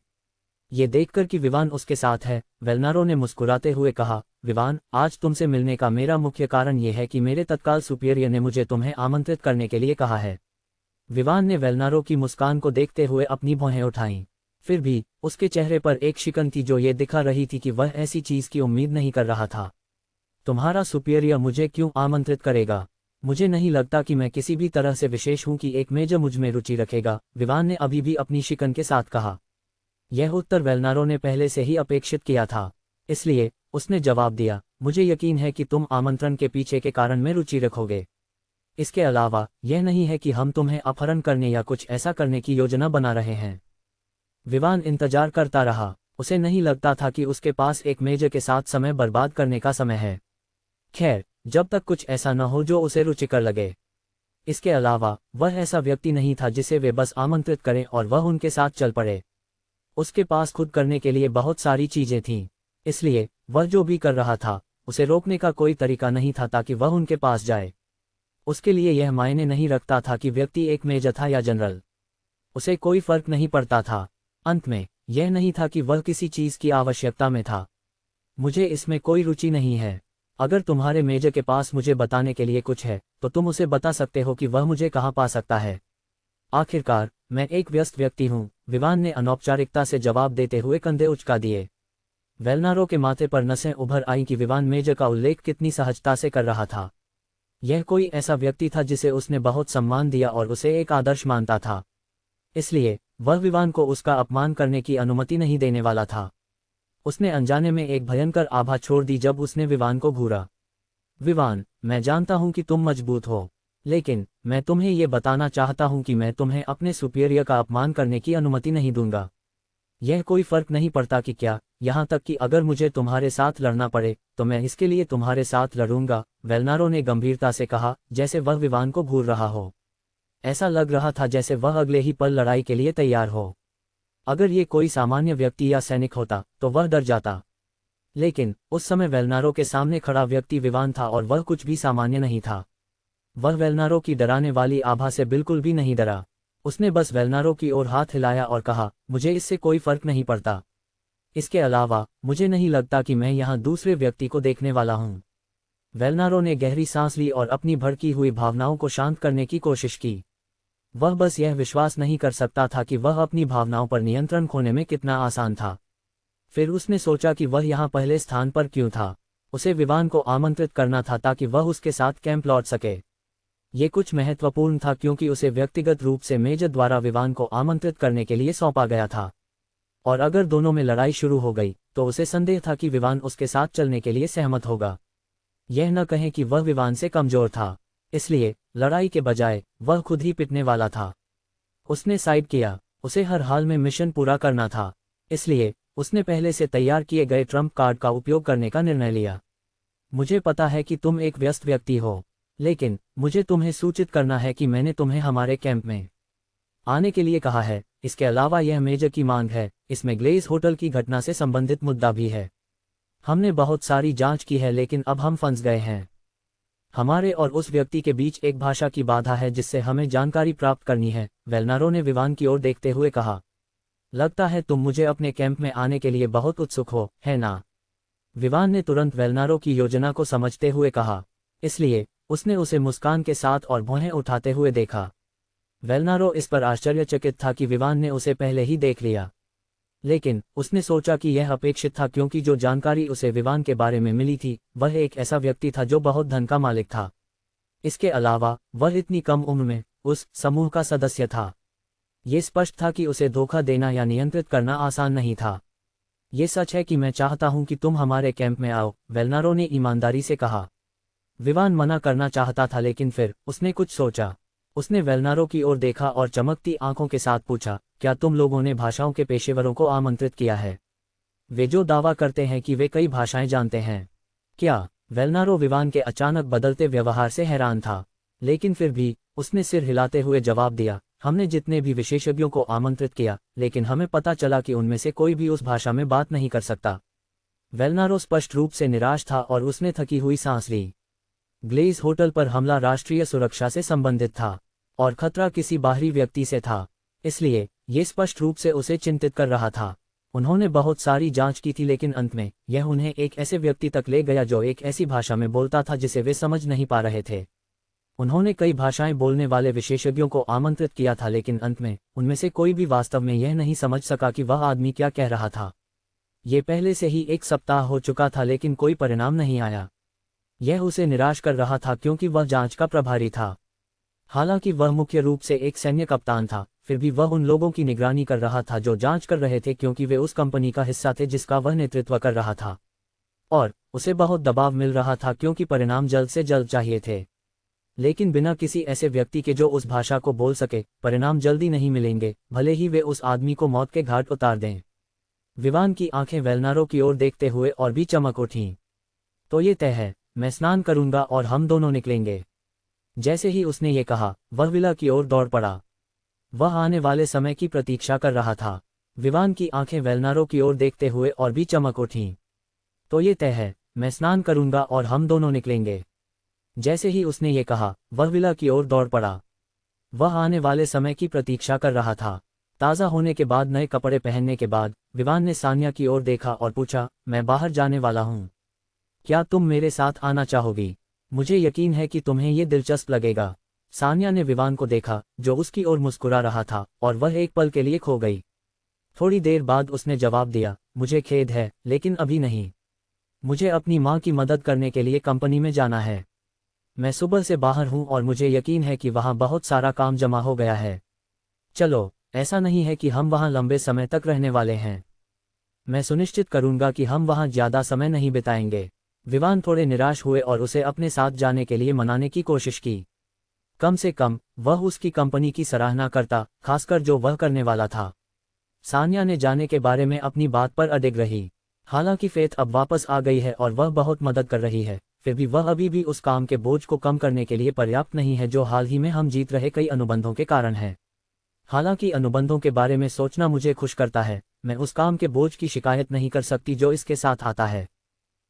ये देखकर कि विवान उसके साथ है, वेलनारो ने मुस्कुराते हुए कहा, विवान, आज तुमसे मिलने का मेरा मुख्य कारण ये है कि मेरे तत्काल सुपीरियर ने मुझे तुम्हें आमंत्रित करने के लिए कहा है। विवान ने वेलनारो की मुस्कान को देखते हुए अपनी भौहें उठाईं। फिर भी उसके चेहरे पर एक शिकन थी जो ये दिखा रही थी कि वह ऐसी चीज की उम्मीद नहीं कर रहा था। तुम्हारा सुपीरियर मुझे क्यों आमंत्रित करेगा? मुझे नहीं लगता कि मैं किसी भी तरह से विशेष हूं कि एक मेजर मुझ में रुचि रखेगा, विवान ने अभी भी अपनी शिकन के साथ कहा। यह उत्तर वेलनारो ने पहले से ही अपेक्षित किया था, इसलिए उसने जवाब दिया, मुझे यकीन है कि तुम आमंत्रण के पीछे के कारण में रुचि रखोगे। इसके अलावा यह नहीं है कि हम तुम्हें अपहरण करने या कुछ ऐसा करने की योजना बना रहे हैं। विवान इंतजार करता रहा। उसे नहीं लगता था कि उसके पास एक मेजर के साथ समय बर्बाद करने का समय है। खैर, जब तक कुछ ऐसा न हो जो उसे रुचिकर लगे। इसके अलावा वह ऐसा व्यक्ति नहीं था जिसे वे बस आमंत्रित करें और वह उनके साथ चल पड़े। उसके पास खुद करने के लिए बहुत सारी चीजें थीं, इसलिए वह जो भी कर रहा था उसे रोकने का कोई तरीका नहीं था ताकि वह उनके पास जाए। उसके लिए यह मायने नहीं रखता था कि व्यक्ति एक मेजर था या जनरल, उसे कोई फर्क नहीं पड़ता था। अंत में यह नहीं था कि वह किसी चीज की आवश्यकता में था। मुझे इसमें कोई रुचि नहीं है। अगर तुम्हारे मेजर के पास मुझे बताने के लिए कुछ है तो तुम उसे बता सकते हो कि वह मुझे कहाँ पा सकता है। आखिरकार मैं एक व्यस्त व्यक्ति हूँ, विवान ने अनौपचारिकता से जवाब देते हुए कंधे उचका दिए। वेलनारो के माथे पर नसें उभर आईं कि विवान मेजर का उल्लेख कितनी सहजता से कर रहा था। यह कोई ऐसा व्यक्ति था जिसे उसने बहुत सम्मान दिया और उसे एक आदर्श मानता था, इसलिए वह विवान को उसका अपमान करने की अनुमति नहीं देने वाला था। उसने अनजाने में एक भयंकर आभा छोड़ दी जब उसने विवान को घूरा। विवान, मैं जानता हूं कि तुम मजबूत हो, लेकिन मैं तुम्हें ये बताना चाहता हूं कि मैं तुम्हें अपने सुपीरियर का अपमान करने की अनुमति नहीं दूंगा। यह कोई फर्क नहीं पड़ता कि क्या, यहाँ तक कि अगर मुझे तुम्हारे साथ लड़ना पड़े तो मैं इसके लिए तुम्हारे साथ लड़ूंगा, वेलनारो ने गंभीरता से कहा, जैसे वह विवान को घूर रहा हो। ऐसा लग रहा था जैसे वह अगले ही पल लड़ाई के लिए तैयार हो। अगर ये कोई सामान्य व्यक्ति या सैनिक होता तो वह डर जाता। लेकिन उस समय वेलनारो के सामने खड़ा व्यक्ति विवान था और वह कुछ भी सामान्य नहीं था। वह वेलनारो की डराने वाली आभा से बिल्कुल भी नहीं डरा। उसने बस वेलनारो की ओर हाथ हिलाया और कहा, मुझे इससे कोई फर्क नहीं पड़ता। इसके अलावा मुझे नहीं लगता कि मैं यहाँ दूसरे व्यक्ति को देखने वाला हूँ। वेलनारो ने गहरी सांस ली और अपनी भड़की हुई भावनाओं को शांत करने की कोशिश की। वह बस यह विश्वास नहीं कर सकता था कि वह अपनी भावनाओं पर नियंत्रण खोने में कितना आसान था। फिर उसने सोचा कि वह यहाँ पहले स्थान पर क्यों था। उसे विवान को आमंत्रित करना था ताकि वह उसके साथ कैंप लौट सके। ये कुछ महत्वपूर्ण था क्योंकि उसे व्यक्तिगत रूप से मेजर द्वारा विवान को आमंत्रित करने के लिए सौंपा गया था। और अगर दोनों में लड़ाई शुरू हो गई तो उसे संदेह था कि विवान उसके साथ चलने के लिए सहमत होगा। यह न कहें कि वह विवान से कमजोर था, इसलिए लड़ाई के बजाय वह खुद ही पिटने वाला था। उसने साइड किया। उसे हर हाल में मिशन पूरा करना था, इसलिए उसने पहले से तैयार किए गए ट्रम्प कार्ड का उपयोग करने का निर्णय लिया। मुझे पता है कि तुम एक व्यस्त व्यक्ति हो, लेकिन मुझे तुम्हें सूचित करना है कि मैंने तुम्हें हमारे कैंप में आने के लिए कहा है। इसके अलावा यह मेजर की मांग है। इसमें ग्लेज होटल की घटना से संबंधित मुद्दा भी है। हमने बहुत सारी जांच की है लेकिन अब हम फंस गए हैं। हमारे और उस व्यक्ति के बीच एक भाषा की बाधा है जिससे हमें जानकारी प्राप्त करनी है। वेलनारो ने विवान की ओर देखते हुए कहा, लगता है तुम मुझे अपने कैंप में आने के लिए बहुत उत्सुक हो, है ना? विवान ने तुरंत वेलनारो की योजना को समझते हुए कहा, इसलिए उसने उसे मुस्कान के साथ और भौहें उठाते हुए देखा। वेलनारो इस पर आश्चर्यचकित था कि विवान ने उसे पहले ही देख लिया, लेकिन उसने सोचा कि यह अपेक्षित था क्योंकि जो जानकारी उसे विवान के बारे में मिली थी वह एक ऐसा व्यक्ति था जो बहुत धन का मालिक था। इसके अलावा वह इतनी कम उम्र में उस समूह का सदस्य था। ये स्पष्ट था कि उसे धोखा देना या नियंत्रित करना आसान नहीं था। ये सच है कि मैं चाहता हूं कि तुम हमारे कैंप में आओ, वेलनारो ने ईमानदारी से कहा। विवान मना करना चाहता था लेकिन फिर उसने कुछ सोचा। उसने वेलनारो की ओर देखा और चमकती आंखों के साथ पूछा, क्या तुम लोगों ने भाषाओं के पेशेवरों को आमंत्रित किया है? वे जो दावा करते हैं कि वे कई भाषाएं जानते हैं। क्या? वेलनारो विवान के अचानक बदलते व्यवहार से हैरान था, लेकिन फिर भी उसने सिर हिलाते हुए जवाब दिया, हमने जितने भी विशेषज्ञों को आमंत्रित किया लेकिन हमें पता चला कि उनमें से कोई भी उस भाषा में बात नहीं कर सकता। वेलनारो स्पष्ट रूप से निराश था और उसने थकी हुई सांस ली। ग्लेज होटल पर हमला राष्ट्रीय सुरक्षा से संबंधित था और खतरा किसी बाहरी व्यक्ति से था, इसलिए ये स्पष्ट रूप से उसे चिंतित कर रहा था। उन्होंने बहुत सारी जांच की थी लेकिन अंत में यह उन्हें एक ऐसे व्यक्ति तक ले गया जो एक ऐसी भाषा में बोलता था जिसे वे समझ नहीं पा रहे थे। उन्होंने कई भाषाएं बोलने वाले विशेषज्ञों को आमंत्रित किया था लेकिन अंत में उनमें से कोई भी वास्तव में यह नहीं समझ सका कि वह आदमी क्या कह रहा था। ये पहले से ही 1 सप्ताह हो चुका था लेकिन कोई परिणाम नहीं आया। यह उसे निराश कर रहा था क्योंकि वह जांच का प्रभारी था। हालांकि वह मुख्य रूप से एक सैन्य कप्तान था, फिर भी वह उन लोगों की निगरानी कर रहा था जो जांच कर रहे थे क्योंकि वे उस कंपनी का हिस्सा थे जिसका वह नेतृत्व कर रहा था। और उसे बहुत दबाव मिल रहा था क्योंकि परिणाम जल्द से जल्द चाहिए थे। लेकिन बिना किसी ऐसे व्यक्ति के जो उस भाषा को बोल सके, परिणाम जल्दी नहीं मिलेंगे, भले ही वे उस आदमी को मौत के घाट उतार दें। विवान की आंखें वेलनारो की ओर देखते हुए और भी चमक उठीं। तो ये तय है, मैं स्नान करूंगा और हम दोनों निकलेंगे। जैसे ही उसने ये कहा, वह विला की ओर दौड़ पड़ा। वह आने वाले समय की प्रतीक्षा कर रहा था। विवान की आंखें वेलनारो की ओर देखते हुए और भी चमक उठीं। तो ये तय है, मैं स्नान करूंगा और हम दोनों निकलेंगे। जैसे ही उसने ये कहा, वह विला की ओर दौड़ पड़ा। वह आने वाले समय की प्रतीक्षा कर रहा था। ताज़ा होने के बाद, नए कपड़े पहनने के बाद, विवान ने सान्या की ओर देखा और पूछा, मैं बाहर जाने वाला हूँ, क्या तुम मेरे साथ आना चाहोगी? मुझे यकीन है कि तुम्हें ये दिलचस्प लगेगा। सान्या ने विवान को देखा जो उसकी ओर मुस्कुरा रहा था और वह एक पल के लिए खो गई। थोड़ी देर बाद उसने जवाब दिया, मुझे खेद है लेकिन अभी नहीं। मुझे अपनी माँ की मदद करने के लिए कंपनी में जाना है। मैं सुबह से बाहर हूँ और मुझे यकीन है कि वहाँ बहुत सारा काम जमा हो गया है। चलो, ऐसा नहीं है कि हम वहाँ लंबे समय तक रहने वाले हैं। मैं सुनिश्चित करूँगा कि हम वहाँ ज़्यादा समय नहीं बिताएंगे। विवान थोड़े निराश हुए और उसे अपने साथ जाने के लिए मनाने की कोशिश की। कम से कम वह उसकी कंपनी की सराहना करता, खासकर जो वह करने वाला था। सान्या ने जाने के बारे में अपनी बात पर अडिग रही। हालांकि फेथ अब वापस आ गई है और वह बहुत मदद कर रही है, फिर भी वह अभी भी उस काम के बोझ को कम करने के लिए पर्याप्त नहीं है जो हाल ही में हम जीत रहे कई अनुबंधों के कारण है। हालांकि अनुबंधों के बारे में सोचना मुझे खुश करता है, मैं उस काम के बोझ की शिकायत नहीं कर सकती जो इसके साथ आता है।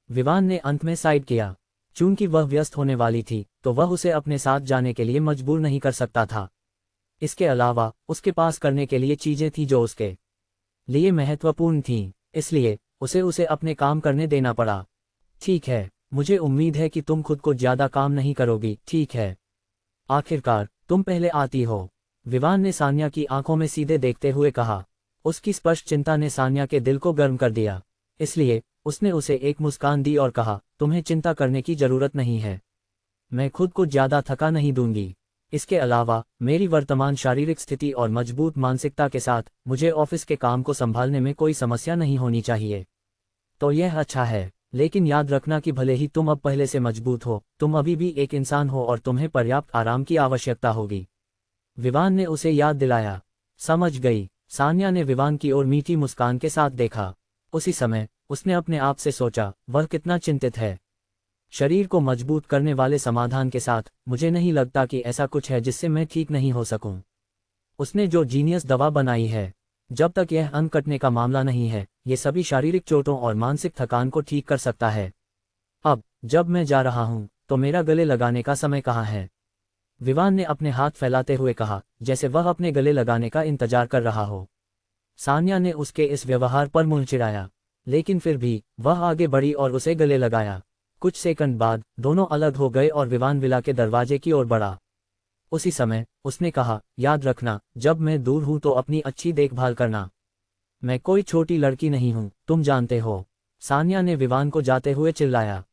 विवान ने अंत में साइड किया। चूंकि वह व्यस्त होने वाली थी तो वह उसे अपने साथ जाने के लिए मजबूर नहीं कर सकता था। इसके अलावा उसके पास करने के लिए चीजें थीं जो उसके लिए महत्वपूर्ण थीं, इसलिए उसे अपने काम करने देना पड़ा। ठीक है, मुझे उम्मीद है कि तुम खुद को ज्यादा काम नहीं करोगी, ठीक है? आखिरकार तुम पहले आती हो। विवान ने सान्या की आंखों में सीधे देखते हुए कहा। उसकी स्पष्ट चिंता ने सान्या के दिल को गर्म कर दिया, इसलिए उसने उसे एक मुस्कान दी और कहा, तुम्हें चिंता करने की जरूरत नहीं है, मैं खुद को ज्यादा थका नहीं दूंगी। इसके अलावा मेरी वर्तमान शारीरिक स्थिति और मजबूत मानसिकता के साथ मुझे ऑफिस के काम को संभालने में कोई समस्या नहीं होनी चाहिए। तो यह अच्छा है, लेकिन याद रखना कि भले ही तुम अब पहले से मजबूत हो, तुम अभी भी एक इंसान हो और तुम्हें पर्याप्त आराम की आवश्यकता होगी। विवान ने उसे याद दिलाया। समझ गई। सान्या ने विवान की ओर मीठी मुस्कान के साथ देखा। उसी समय उसने अपने आप से सोचा, वह कितना चिंतित है। शरीर को मजबूत करने वाले समाधान के साथ मुझे नहीं लगता कि ऐसा कुछ है जिससे मैं ठीक नहीं हो सकूं। उसने जो जीनियस दवा बनाई है, जब तक यह अंग कटने का मामला नहीं है, ये सभी शारीरिक चोटों और मानसिक थकान को ठीक कर सकता है। अब जब मैं जा रहा हूं तो मेरा गले लगाने का समय कहाँ है? विवान ने अपने हाथ फैलाते हुए कहा, जैसे वह अपने गले लगाने का इंतजार कर रहा हो। सान्या ने उसके इस व्यवहार पर मुंह चिढ़ाया, लेकिन फिर भी वह आगे बढ़ी और उसे गले लगाया। कुछ सेकंड बाद दोनों अलग हो गए और विवान विला के दरवाजे की ओर बढ़ा। उसी समय उसने कहा, याद रखना, जब मैं दूर हूं तो अपनी अच्छी देखभाल करना। मैं कोई छोटी लड़की नहीं हूं, तुम जानते हो। सान्या ने विवान को जाते हुए चिल्लाया।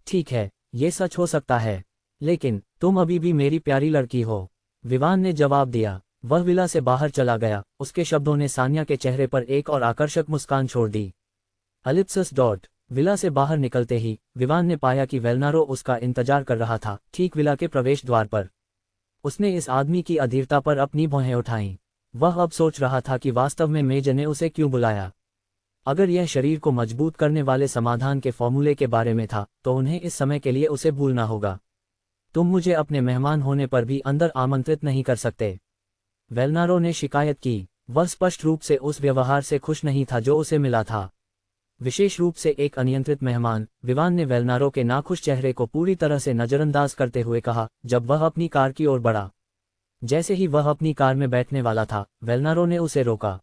ठीक है, ये सच हो सकता है, लेकिन तुम अभी भी मेरी प्यारी लड़की हो, विवान ने जवाब दिया। वह विला से बाहर चला गया। उसके शब्दों ने सान्या के चेहरे पर एक और आकर्षक मुस्कान छोड़ दी। Ellipsis dot. विला से बाहर निकलते ही विवान ने पाया कि वेलनारो उसका इंतजार कर रहा था, ठीक विला के प्रवेश द्वार पर। उसने इस आदमी की अधीरता पर अपनी भौहें उठाईं। वह अब सोच रहा था कि वास्तव में मेजर ने उसे क्यों बुलाया। अगर यह शरीर को मजबूत करने वाले समाधान के फॉर्मूले के बारे में था तो उन्हें इस समय के लिए उसे भूलना होगा। तुम मुझे अपने मेहमान होने पर भी अंदर आमंत्रित नहीं कर सकते, वेलनारो ने शिकायत की। वह स्पष्ट रूप से उस व्यवहार से खुश नहीं था जो उसे मिला था, विशेष रूप से एक अनियंत्रित मेहमान। विवान ने वेलनारो के नाखुश चेहरे को पूरी तरह से नजरअंदाज करते हुए कहा, जब वह अपनी कार की ओर बढ़ा। जैसे ही वह अपनी कार में बैठने वाला था, वेलनारो ने उसे रोका।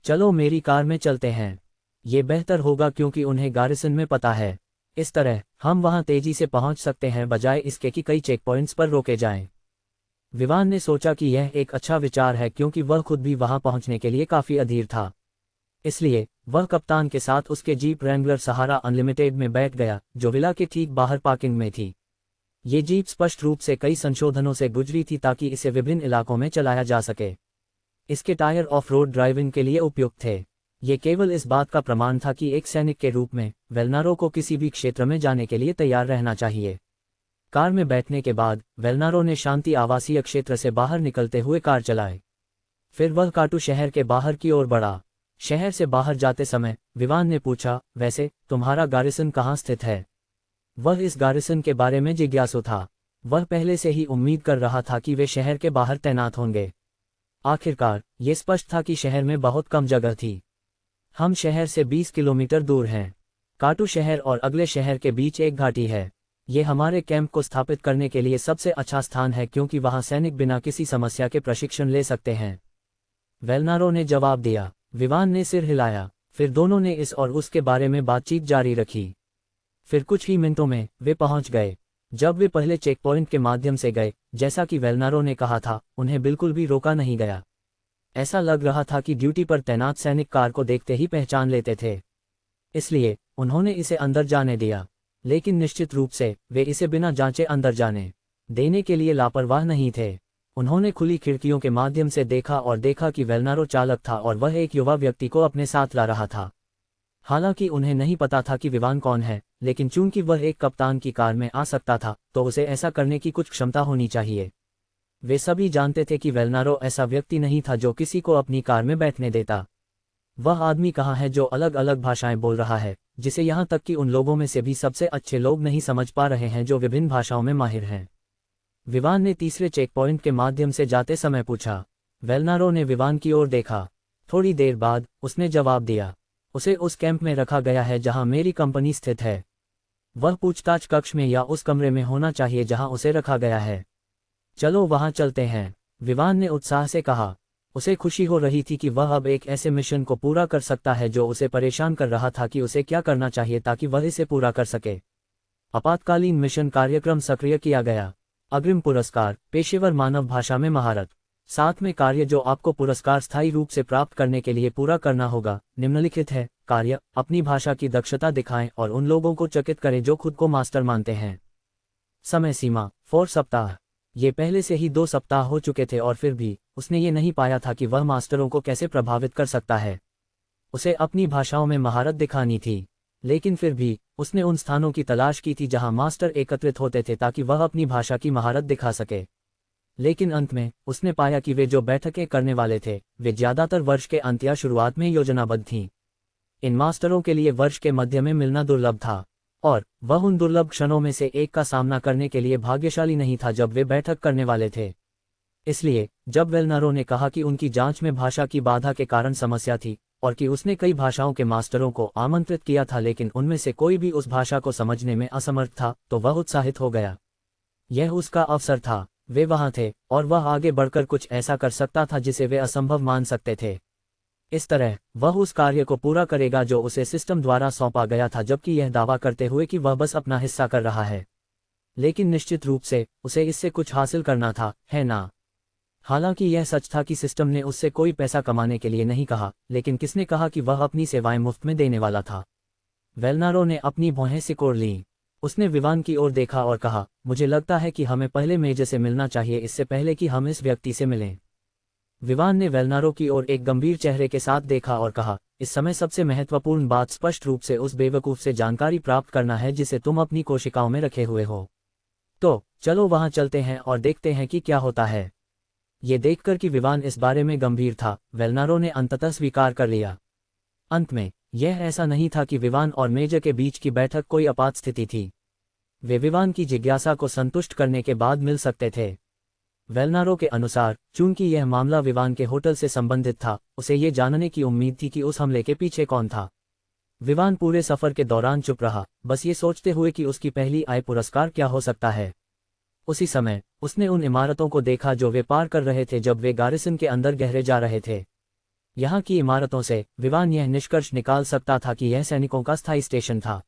चलो मेरी कार में चलते हैं, ये बेहतर होगा क्योंकि उन्हें गारिसन में पता है। इस तरह हम वहां तेजी से पहुंच सकते हैं बजाय इसके कि कई चेक पॉइंट्स पर रोके जाएं। विवान ने सोचा कि यह एक अच्छा विचार है क्योंकि वह खुद भी वहां पहुंचने के लिए काफी अधीर था। इसलिए वह कप्तान के साथ उसके जीप रैंगलर सहारा अनलिमिटेड में बैठ गया, जो विला के ठीक बाहर पार्किंग में थी। ये जीप स्पष्ट रूप से कई संशोधनों से गुजरी थी ताकि इसे विभिन्न इलाकों में चलाया जा सके। इसके टायर ऑफ रोड ड्राइविंग के लिए उपयुक्त थे। ये केवल इस बात का प्रमाण था कि एक सैनिक के रूप में वेलनारो को किसी भी क्षेत्र में जाने के लिए तैयार रहना चाहिए। कार में बैठने के बाद वेलनारो ने शांति आवासीय क्षेत्र से बाहर निकलते हुए कार चलाई। फिर वह काटू शहर के बाहर की ओर बढ़ा। शहर से बाहर जाते समय विवान ने पूछा, वैसे तुम्हारा गारिसन कहाँ स्थित है? वह इस गारिसन के बारे में जिज्ञासु था। वह पहले से ही उम्मीद कर रहा था कि वे शहर के बाहर तैनात होंगे। आखिरकार ये स्पष्ट था कि शहर में बहुत कम जगह थी। हम शहर से 20 किलोमीटर दूर हैं। काटू शहर और अगले शहर के बीच एक घाटी है। ये हमारे कैंप को स्थापित करने के लिए सबसे अच्छा स्थान है क्योंकि वहां सैनिक बिना किसी समस्या के प्रशिक्षण ले सकते हैं, वेलनारो ने जवाब दिया। विवान ने सिर हिलाया। फिर दोनों ने इस और उसके बारे में बातचीत जारी रखी। फिर कुछ ही मिनटों में वे पहुंच गए। जब वे पहले चेक पॉइंट के माध्यम से गए, जैसा कि वेलनारो ने कहा था, उन्हें बिल्कुल भी रोका नहीं गया। ऐसा लग रहा था कि ड्यूटी पर तैनात सैनिक कार को देखते ही पहचान लेते थे। इसलिए उन्होंने इसे अंदर जाने दिया, लेकिन निश्चित रूप से वे इसे बिना जांचे अंदर जाने देने के लिए लापरवाह नहीं थे। उन्होंने खुली खिड़कियों के माध्यम से देखा और देखा कि वेलनारो चालक था और वह एक युवा व्यक्ति को अपने साथ ला रहा था। हालांकि उन्हें नहीं पता था कि विवान कौन है, लेकिन चूंकि वह एक कप्तान की कार में आ सकता था तो उसे ऐसा करने की कुछ क्षमता होनी चाहिए। वे सभी जानते थे कि वेलनारो ऐसा व्यक्ति नहीं था जो किसी को अपनी कार में बैठने देता। वह आदमी कहाँ है जो अलग अलग भाषाएं बोल रहा है, जिसे यहाँ तक कि उन लोगों में से भी सबसे अच्छे लोग नहीं समझ पा रहे हैं जो विभिन्न भाषाओं में माहिर हैं? विवान ने तीसरे चेक पॉइंट के माध्यम से जाते समय पूछा। वेलनारो ने विवान की ओर देखा। थोड़ी देर बाद उसने जवाब दिया, उसे उस कैंप में रखा गया है जहां मेरी कंपनी स्थित है। वह पूछताछ कक्ष में या उस कमरे में होना चाहिए जहां उसे रखा गया है। चलो वहां चलते हैं, विवान ने उत्साह से कहा। उसे खुशी हो रही थी कि वह अब एक ऐसे मिशन को पूरा कर सकता है जो उसे परेशान कर रहा था कि उसे क्या करना चाहिए ताकि वह इसे पूरा कर सके। आपातकालीन मिशन कार्यक्रम सक्रिय किया गया। अग्रिम पुरस्कार, पेशेवर मानव भाषा में महारत। साथ में कार्य जो आपको पुरस्कार स्थायी रूप से प्राप्त करने के लिए पूरा करना होगा निम्नलिखित है। कार्य, अपनी भाषा की दक्षता दिखाएं और उन लोगों को चकित करें जो खुद को मास्टर मानते हैं। समय सीमा 4 सप्ताह। ये पहले से ही 2 सप्ताह हो चुके थे और फिर भी उसने ये नहीं पाया था कि वह मास्टरों को कैसे प्रभावित कर सकता है। उसे अपनी भाषाओं में महारत दिखानी थी, लेकिन फिर भी उसने उन स्थानों की तलाश की थी जहां मास्टर एकत्रित होते थे ताकि वह अपनी भाषा की महारत दिखा सके। लेकिन अंत में उसने पाया कि वे जो बैठकें करने वाले थे वे ज्यादातर वर्ष के अंत या शुरुआत में योजनाबद्ध थीं। इन मास्टरों के लिए वर्ष के मध्य में मिलना दुर्लभ था, और वह उन दुर्लभ क्षणों में से एक का सामना करने के लिए भाग्यशाली नहीं था जब वे बैठक करने वाले थे। इसलिए जब वेलनारो ने कहा कि उनकी जांच में भाषा की बाधा के कारण समस्या थी और कि उसने कई भाषाओं के मास्टरों को आमंत्रित किया था लेकिन उनमें से कोई भी उस भाषा को समझने में असमर्थ था, तो वह उत्साहित हो गया। यह उसका अवसर था, वे वहां थे और वह आगे बढ़कर कुछ ऐसा कर सकता था जिसे वे असंभव मान सकते थे। इस तरह वह उस कार्य को पूरा करेगा जो उसे सिस्टम द्वारा सौंपा गया था, जबकि यह दावा करते हुए कि वह बस अपना हिस्सा कर रहा है। लेकिन निश्चित रूप से उसे इससे कुछ हासिल करना था, है ना? हालांकि यह सच था कि सिस्टम ने उससे कोई पैसा कमाने के लिए नहीं कहा, लेकिन किसने कहा कि वह अपनी सेवाएं मुफ्त में देने वाला था? वेलनारो ने अपनी भौहें सिकोड़ लीं। उसने विवान की ओर देखा और कहा, मुझे लगता है कि हमें पहले मेजर से मिलना चाहिए इससे पहले कि हम इस व्यक्ति से मिलें। विवान ने वेलनारो की ओर एक गंभीर चेहरे के साथ देखा और कहा, इस समय सबसे महत्वपूर्ण बात स्पष्ट रूप से उस बेवकूफ से जानकारी प्राप्त करना है जिसे तुम अपनी कोशिकाओं में रखे हुए हो। तो चलो वहां चलते हैं और देखते हैं कि क्या होता है। ये देखकर कि विवान इस बारे में गंभीर था, वेलनारो ने अंततः स्वीकार कर लिया। अंत में यह ऐसा नहीं था कि विवान और मेजर के बीच की बैठक कोई आपात स्थिति थी। वे विवान की जिज्ञासा को संतुष्ट करने के बाद मिल सकते थे। वेलनारो के अनुसार चूंकि यह मामला विवान के होटल से संबंधित था, उसे ये जानने की उम्मीद थी कि उस हमले के पीछे कौन था। विवान पूरे सफर के दौरान चुप रहा, बस ये सोचते हुए कि उसकी पहली आय पुरस्कार क्या हो सकता है। उसी समय उसने उन इमारतों को देखा जो वे पार कर रहे थे जब वे गारिसन के अंदर गहरे जा रहे थे। यहाँ की इमारतों से विवान यह निष्कर्ष निकाल सकता था कि यह सैनिकों का स्थायी स्टेशन था।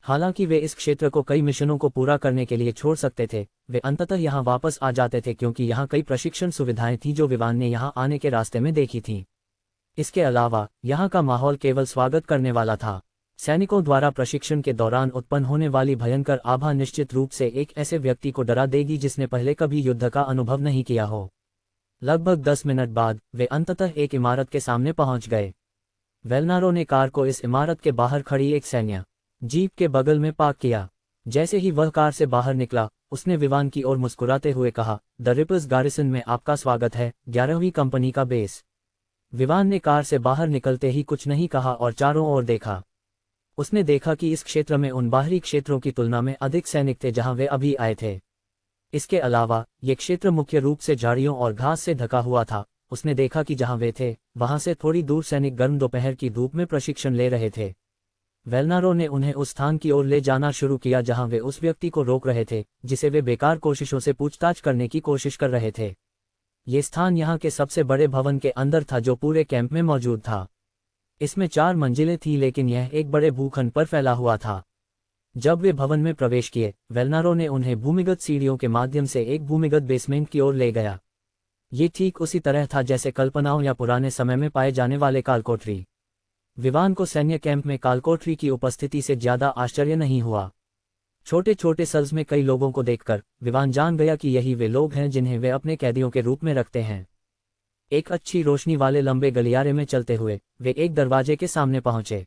हालांकि वे इस क्षेत्र को कई मिशनों को पूरा करने के लिए छोड़ सकते थे, वे अंततः यहाँ वापस आ जाते थे क्योंकि यहाँ कई प्रशिक्षण सुविधाएं थीं जो विवान ने यहाँ आने के रास्ते में देखी थीं। इसके अलावा यहाँ का माहौल केवल स्वागत करने वाला था। सैनिकों द्वारा प्रशिक्षण के दौरान उत्पन्न होने वाली भयंकर आभा निश्चित रूप से एक ऐसे व्यक्ति को डरा देगी जिसने पहले कभी युद्ध का अनुभव नहीं किया हो। लगभग 10 मिनट बाद वे अंततः एक इमारत के सामने पहुंच गए। वेलनारो ने कार को इस इमारत के बाहर खड़ी एक सैन्य जीप के बगल में पार्क किया। जैसे ही वह कार से बाहर निकला, उसने विवान की ओर मुस्कुराते हुए कहा, द रिपर्स गारिसन में आपका स्वागत है, 11वीं कंपनी का बेस। विवान ने कार से बाहर निकलते ही कुछ नहीं कहा और चारों ओर देखा। उसने देखा कि इस क्षेत्र में उन बाहरी क्षेत्रों की तुलना में अधिक सैनिक थे जहां वे अभी आए थे। इसके अलावा ये क्षेत्र मुख्य रूप से झाड़ियों और घास से ढका हुआ था। उसने देखा कि जहां वे थे वहां से थोड़ी दूर सैनिक गर्म दोपहर की धूप में प्रशिक्षण ले रहे थे। वेलनारो ने उन्हें उस स्थान की ओर ले जाना शुरू किया जहां वे उस व्यक्ति को रोक रहे थे जिसे वे बेकार कोशिशों से पूछताछ करने की कोशिश कर रहे थे। ये स्थान यहाँ के सबसे बड़े भवन के अंदर था जो पूरे कैंप में मौजूद था। इसमें 4 मंजिलें थीं लेकिन यह एक बड़े भूखंड पर फैला हुआ था। जब वे भवन में प्रवेश किए, वेलनारो ने उन्हें भूमिगत सीढ़ियों के माध्यम से एक भूमिगत बेसमेंट की ओर ले गया। ये ठीक उसी तरह था जैसे कल्पनाओं या पुराने समय में पाए जाने वाले कालकोठरी। विवान को सैन्य कैंप में कालकोठरी की उपस्थिति से ज्यादा आश्चर्य नहीं हुआ। छोटे छोटे सेल्स में कई लोगों को देखकर विवान जान गया कि यही वे लोग हैं जिन्हें वे अपने कैदियों के रूप में रखते हैं। एक अच्छी रोशनी वाले लंबे गलियारे में चलते हुए वे एक दरवाजे के सामने पहुंचे।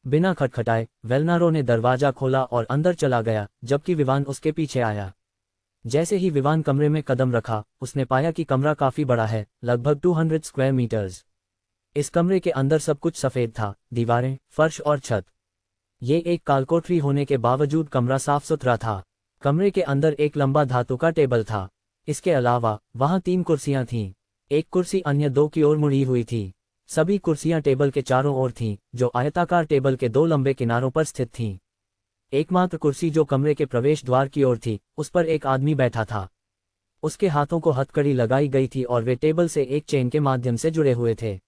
बिना खटखटाए वेलनारो ने दरवाजा खोला और अंदर चला गया, जबकि विवान उसके पीछे आया। जैसे ही विवान कमरे में कदम रखा, उसने पाया कि कमरा काफी बड़ा है, लगभग 200 स्क्वायर मीटर्स। इस कमरे के अंदर सब कुछ सफेद था, दीवारें, फर्श और छत। ये एक कालकोठरी होने के बावजूद कमरा साफ सुथरा था। कमरे के अंदर एक लंबा धातु का टेबल था। इसके अलावा वहां 3 कुर्सियां थीं। एक कुर्सी अन्य 2 की ओर मुड़ी हुई थी। सभी कुर्सियां टेबल के चारों ओर थीं, जो आयताकार टेबल के 2 लंबे किनारों पर स्थित थीं। एकमात्र कुर्सी जो कमरे के प्रवेश द्वार की ओर थी, उस पर एक आदमी बैठा था। उसके हाथों को हथकड़ी लगाई गई थी और वे टेबल से एक चेन के माध्यम से जुड़े हुए थे।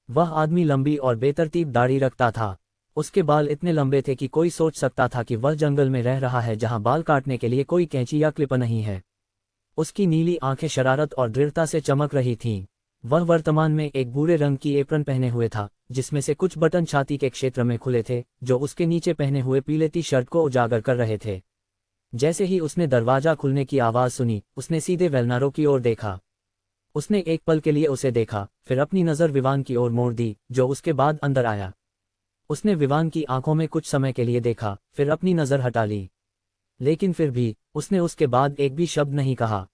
वह आदमी लंबी और बेतरतीब दाढ़ी रखता था। उसके बाल इतने लंबे थे कि कोई सोच सकता था कि वह जंगल में रह रहा है जहां बाल काटने के लिए कोई कैंची या क्लिप नहीं है। उसकी नीली आंखें शरारत और दृढ़ता से चमक रही थीं। वह वर्तमान में एक भूरे रंग की एप्रन पहने हुए था, जिसमें से कुछ बटन छाती के क्षेत्र में खुले थे, जो उसके नीचे पहने हुए पीले टी शर्ट को उजागर कर रहे थे। जैसे ही उसने दरवाजा खुलने की आवाज़ सुनी, उसने सीधे वेलनारो की ओर देखा। उसने एक पल के लिए उसे देखा, फिर अपनी नज़र विवान की ओर मोड़ दी, जो उसके बाद अंदर आया। उसने विवान की आंखों में कुछ समय के लिए देखा, फिर अपनी नज़र हटा ली। लेकिन फिर भी उसने उसके बाद एक भी शब्द नहीं कहा।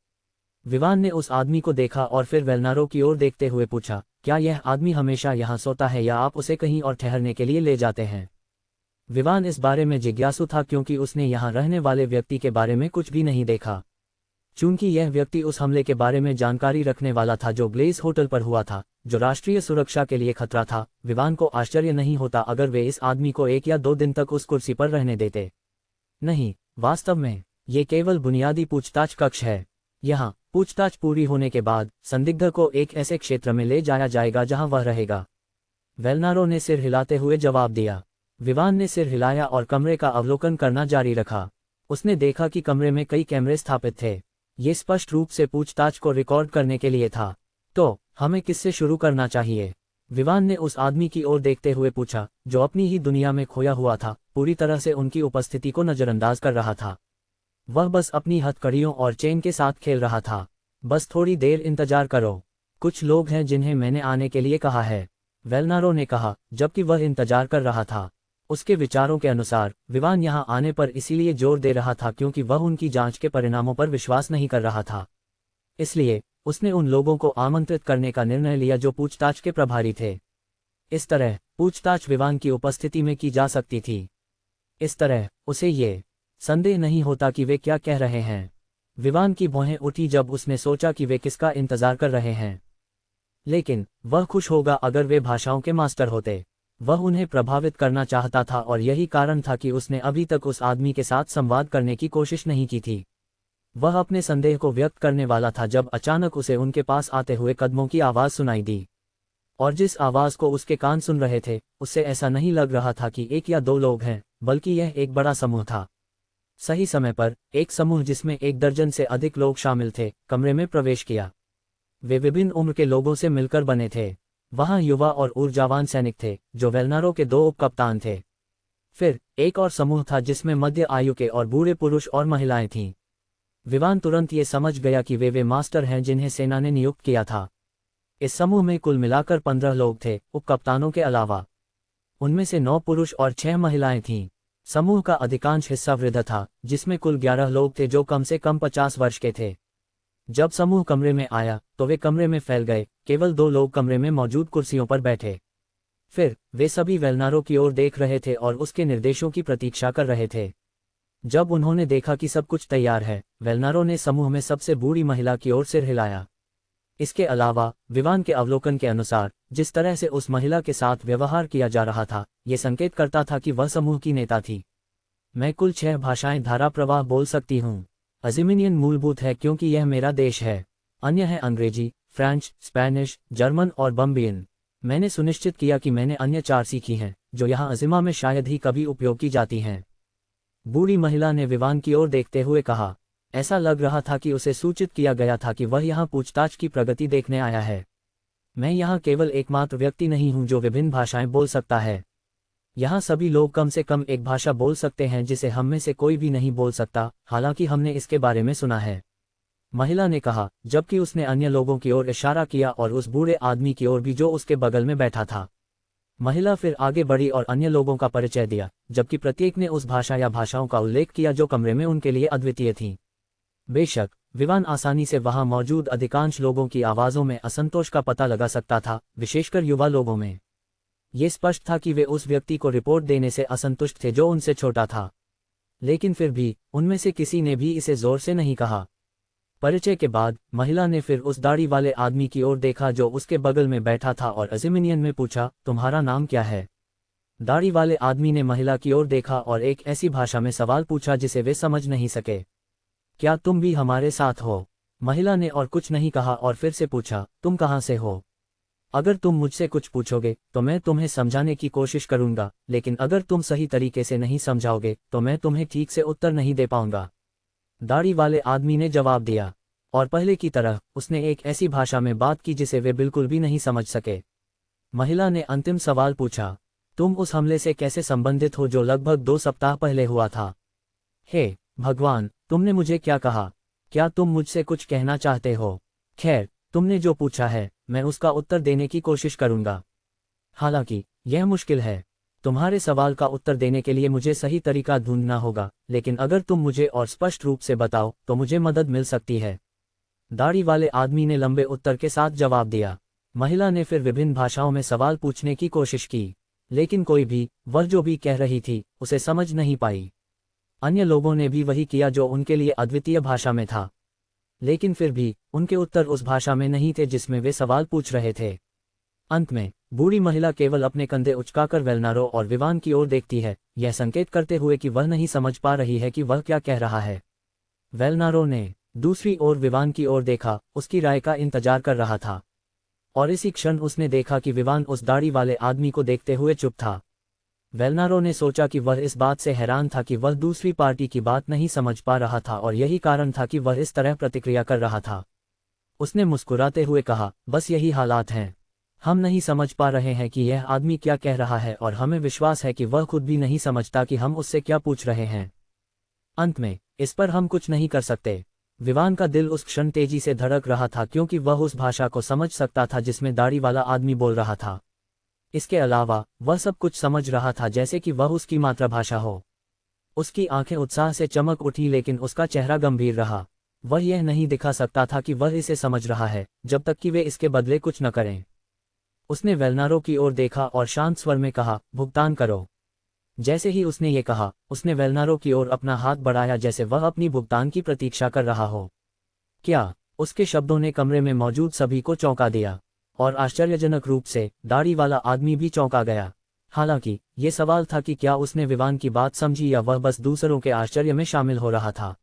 विवान ने उस आदमी को देखा और फिर वेलनारो की ओर देखते हुए पूछा, क्या यह आदमी हमेशा यहाँ सोता है या आप उसे कहीं और ठहरने के लिए ले जाते हैं? विवान इस बारे में जिज्ञासु था क्योंकि उसने यहाँ रहने वाले व्यक्ति के बारे में कुछ भी नहीं देखा। चूंकि यह व्यक्ति उस हमले के बारे में जानकारी रखने वाला था जो ब्लेज होटल पर हुआ था, जो राष्ट्रीय सुरक्षा के लिए खतरा था, विवान को आश्चर्य नहीं होता अगर वे इस आदमी को 1 या 2 दिन तक उस कुर्सी पर रहने देते। नहीं, वास्तव में ये केवल बुनियादी पूछताछ कक्ष है। यहाँ पूछताछ पूरी होने के बाद संदिग्ध को एक ऐसे क्षेत्र में ले जाया जाएगा जहां वह रहेगा। वेलनारो ने सिर हिलाते हुए जवाब दिया। विवान ने सिर हिलाया और कमरे का अवलोकन करना जारी रखा। उसने देखा कि कमरे में कई कैमरे स्थापित थे। ये स्पष्ट रूप से पूछताछ को रिकॉर्ड करने के लिए था। तो हमें किससे शुरू करना चाहिए? विवान ने उस आदमी की ओर देखते हुए पूछा, जो अपनी ही दुनिया में खोया हुआ था, पूरी तरह से उनकी उपस्थिति को नजरअंदाज कर रहा था। वह बस अपनी हथकड़ियों और चेन के साथ खेल रहा था। बस थोड़ी देर इंतजार करो, कुछ लोग हैं जिन्हें मैंने आने के लिए कहा है, वेलनारो ने कहा जबकि वह इंतजार कर रहा था। उसके विचारों के अनुसार विवान यहां आने पर इसीलिए जोर दे रहा था क्योंकि वह उनकी जांच के परिणामों पर विश्वास नहीं कर रहा था। इसलिए उसने उन लोगों को आमंत्रित करने का निर्णय लिया जो पूछताछ के प्रभारी थे। इस तरह पूछताछ विवान की उपस्थिति में की जा सकती थी। इस तरह उसे ये संदेह नहीं होता कि वे क्या कह रहे हैं। विवान की भौहें उठी जब उसने सोचा कि वे किसका इंतजार कर रहे हैं। लेकिन वह खुश होगा अगर वे भाषाओं के मास्टर होते। वह उन्हें प्रभावित करना चाहता था और यही कारण था कि उसने अभी तक उस आदमी के साथ संवाद करने की कोशिश नहीं की थी। वह अपने संदेह को व्यक्त करने वाला था जब अचानक उसे उनके पास आते हुए कदमों की आवाज़ सुनाई दी। और जिस आवाज़ को उसके कान सुन रहे थे, उससे ऐसा नहीं लग रहा था कि 1 या 2 लोग हैं, बल्कि यह एक बड़ा समूह था। सही समय पर एक समूह जिसमें 1 दर्जन से अधिक लोग शामिल थे, कमरे में प्रवेश किया। वे विभिन्न उम्र के लोगों से मिलकर बने थे। वहां युवा और ऊर्जावान सैनिक थे, जो वेलनारो के 2 उपकप्तान थे। फिर एक और समूह था जिसमें मध्य आयु के और बूढ़े पुरुष और महिलाएं थीं। विवान तुरंत ये समझ गया कि वे मास्टर हैं जिन्हें सेना ने नियुक्त किया था। इस समूह में कुल मिलाकर 15 लोग थे, उपकप्तानों के अलावा। उनमें से 9 पुरुष और 6 महिलाएं थीं। समूह का अधिकांश हिस्सा वृद्ध था, जिसमें कुल 11 लोग थे जो कम से कम 50 वर्ष के थे। जब समूह कमरे में आया तो वे कमरे में फैल गए। केवल 2 लोग कमरे में मौजूद कुर्सियों पर बैठे। फिर वे सभी वेलनारो की ओर देख रहे थे और उसके निर्देशों की प्रतीक्षा कर रहे थे। जब उन्होंने देखा कि सब कुछ तैयार है, वेलनारो ने समूह में सबसे बूढ़ी महिला की ओर सिर हिलाया। इसके अलावा विवान के अवलोकन के अनुसार जिस तरह से उस महिला के साथ व्यवहार किया जा रहा था, ये संकेत करता था कि वह समूह की नेता थी। मैं कुल 6 भाषाएं धारा प्रवाह बोल सकती हूँ। अज़ीमिनियन मूलभूत है क्योंकि यह मेरा देश है। अन्य है अंग्रेजी, फ्रेंच, स्पेनिश, जर्मन और बम्बियन। मैंने सुनिश्चित किया कि मैंने अन्य 4 सीखी हैं, जो यहाँ अज़िमा में शायद ही कभी उपयोग की जाती हैं। बूढ़ी महिला ने विवान की ओर देखते हुए कहा। ऐसा लग रहा था कि उसे सूचित किया गया था कि वह यहाँ पूछताछ की प्रगति देखने आया है। मैं यहाँ केवल एकमात्र व्यक्ति नहीं हूँ जो विभिन्न भाषाएं बोल सकता है। यहाँ सभी लोग कम से कम एक भाषा बोल सकते हैं जिसे हम में से कोई भी नहीं बोल सकता, हालांकि हमने इसके बारे में सुना है। महिला ने कहा, जबकि उसने अन्य लोगों की ओर इशारा किया और उस बूढ़े आदमी की ओर भी जो उसके बगल में बैठा था। महिला फिर आगे बढ़ी और अन्य लोगों का परिचय दिया, जबकि प्रत्येक ने उस भाषा या भाषाओं का उल्लेख किया जो कमरे में उनके लिए अद्वितीय थीं। बेशक विवान आसानी से वहां मौजूद अधिकांश लोगों की आवाज़ों में असंतोष का पता लगा सकता था, विशेषकर युवा लोगों में। ये स्पष्ट था कि वे उस व्यक्ति को रिपोर्ट देने से असंतुष्ट थे जो उनसे छोटा था। लेकिन फिर भी उनमें से किसी ने भी इसे जोर से नहीं कहा। परिचय के बाद महिला ने फिर उस दाढ़ी वाले आदमी की ओर देखा जो उसके बगल में बैठा था और अज़ीमिनियन में पूछा, तुम्हारा नाम क्या है? दाढ़ी वाले आदमी ने महिला की ओर देखा और एक ऐसी भाषा में सवाल पूछा जिसे वे समझ नहीं सके। क्या तुम भी हमारे साथ हो? महिला ने और कुछ नहीं कहा और फिर से पूछा, तुम कहाँ से हो? अगर तुम मुझसे कुछ पूछोगे तो मैं तुम्हें समझाने की कोशिश करूंगा, लेकिन अगर तुम सही तरीके से नहीं समझाओगे तो मैं तुम्हें ठीक से उत्तर नहीं दे पाऊंगा। दाढ़ी वाले आदमी ने जवाब दिया, और पहले की तरह उसने एक ऐसी भाषा में बात की जिसे वे बिल्कुल भी नहीं समझ सके। महिला ने अंतिम सवाल पूछा, तुम उस हमले से कैसे संबंधित हो जो लगभग 2 सप्ताह पहले हुआ था? हे भगवान, तुमने मुझे क्या कहा? क्या तुम मुझसे कुछ कहना चाहते हो? खैर, तुमने जो पूछा है मैं उसका उत्तर देने की कोशिश करूंगा। हालांकि यह मुश्किल है। तुम्हारे सवाल का उत्तर देने के लिए मुझे सही तरीका ढूंढना होगा, लेकिन अगर तुम मुझे और स्पष्ट रूप से बताओ तो मुझे मदद मिल सकती है। दाढ़ी वाले आदमी ने लंबे उत्तर के साथ जवाब दिया। महिला ने फिर विभिन्न भाषाओं में सवाल पूछने की कोशिश की, लेकिन कोई भी वह जो भी कह रही थी उसे समझ नहीं पाई। अन्य लोगों ने भी वही किया जो उनके लिए अद्वितीय भाषा में था, लेकिन फिर भी उनके उत्तर उस भाषा में नहीं थे जिसमें वे सवाल पूछ रहे थे। अंत में बूढ़ी महिला केवल अपने कंधे उचकाकर वेलनारो और विवान की ओर देखती है, यह संकेत करते हुए कि वह नहीं समझ पा रही है कि वह क्या कह रहा है। वेलनारो ने दूसरी ओर विवान की ओर देखा, उसकी राय का इंतजार कर रहा था, और इसी क्षण उसने देखा कि विवान उस दाढ़ी वाले आदमी को देखते हुए चुप था। वेलनारो ने सोचा कि वह इस बात से हैरान था कि वह दूसरी पार्टी की बात नहीं समझ पा रहा था और यही कारण था कि वह इस तरह प्रतिक्रिया कर रहा था। उसने मुस्कुराते हुए कहा, बस यही हालात हैं। हम नहीं समझ पा रहे हैं कि यह आदमी क्या कह रहा है और हमें विश्वास है कि वह खुद भी नहीं समझता कि हम उससे क्या पूछ रहे हैं। अंत में इस पर हम कुछ नहीं कर सकते। विवान का दिल उस क्षण तेजी से धड़क रहा था क्योंकि वह उस भाषा को समझ सकता था जिसमें दाढ़ी वाला आदमी बोल रहा था। इसके अलावा वह सब कुछ समझ रहा था जैसे कि वह उसकी मातृभाषा हो। उसकी आंखें उत्साह से चमक उठी लेकिन उसका चेहरा गंभीर रहा। वह यह नहीं दिखा सकता था कि वह इसे समझ रहा है जब तक कि वे इसके बदले कुछ न करें। उसने वेलनारो की ओर देखा और शांत स्वर में कहा, भुगतान करो। जैसे ही उसने ये कहा, उसने वेलनारो की ओर अपना हाथ बढ़ाया जैसे वह अपनी भुगतान की प्रतीक्षा कर रहा हो। क्या? उसके शब्दों ने कमरे में मौजूद सभी को चौंका दिया, और आश्चर्यजनक रूप से दाढ़ी वाला आदमी भी चौंका गया। हालांकि ये सवाल था कि क्या उसने विवान की बात समझी या वह बस दूसरों के आश्चर्य में शामिल हो रहा था।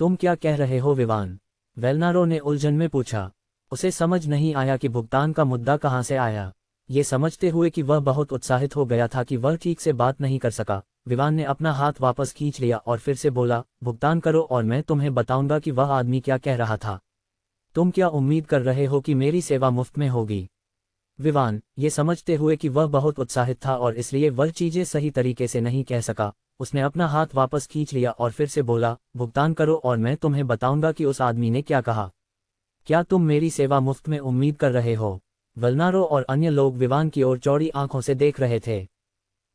तुम क्या कह रहे हो विवान? वेलनारो ने उलझन में पूछा। उसे समझ नहीं आया कि भुगतान का मुद्दा कहाँ से आया। ये समझते हुए कि वह बहुत उत्साहित हो गया था कि वह ठीक से बात नहीं कर सका, विवान ने अपना हाथ वापस खींच लिया और फिर से बोला, भुगतान करो और मैं तुम्हें बताऊंगा कि वह आदमी क्या कह रहा था। तुम क्या उम्मीद कर रहे हो कि मेरी सेवा मुफ्त में होगी? विवान, ये समझते हुए कि वह बहुत उत्साहित था और इसलिए वह चीजें सही तरीके से नहीं कह सका, उसने अपना हाथ वापस खींच लिया और फिर से बोला, भुगतान करो और मैं तुम्हें बताऊंगा कि उस आदमी ने क्या कहा। क्या तुम मेरी सेवा मुफ्त में उम्मीद कर रहे हो? वेलनारो और अन्य लोग विवान की ओर चौड़ी आंखों से देख रहे थे।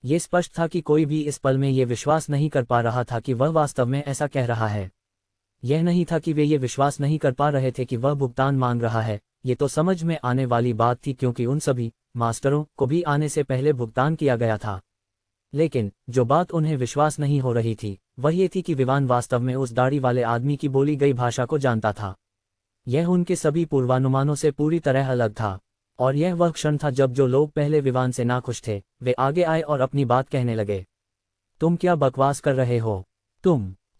ये स्पष्ट था कि कोई भी इस पल में ये विश्वास नहीं कर पा रहा था कि वह वास्तव में ऐसा कह रहा है। यह नहीं था कि वे ये विश्वास नहीं कर पा रहे थे कि वह भुगतान मांग रहा है, ये तो समझ में आने वाली बात थी क्योंकि उन सभी मास्टरों को भी आने से पहले भुगतान किया गया था। लेकिन जो बात उन्हें विश्वास नहीं हो रही थी वह ये थी कि विवान वास्तव में उस दाढ़ी वाले आदमी की बोली गई भाषा को जानता था। यह उनके सभी पूर्वानुमानों से पूरी तरह अलग था, और यह वह क्षण था जब जो लोग पहले विवान से नाखुश थे वे आगे आए और अपनी बात कहने लगे। तुम क्या बकवास कर रहे हो?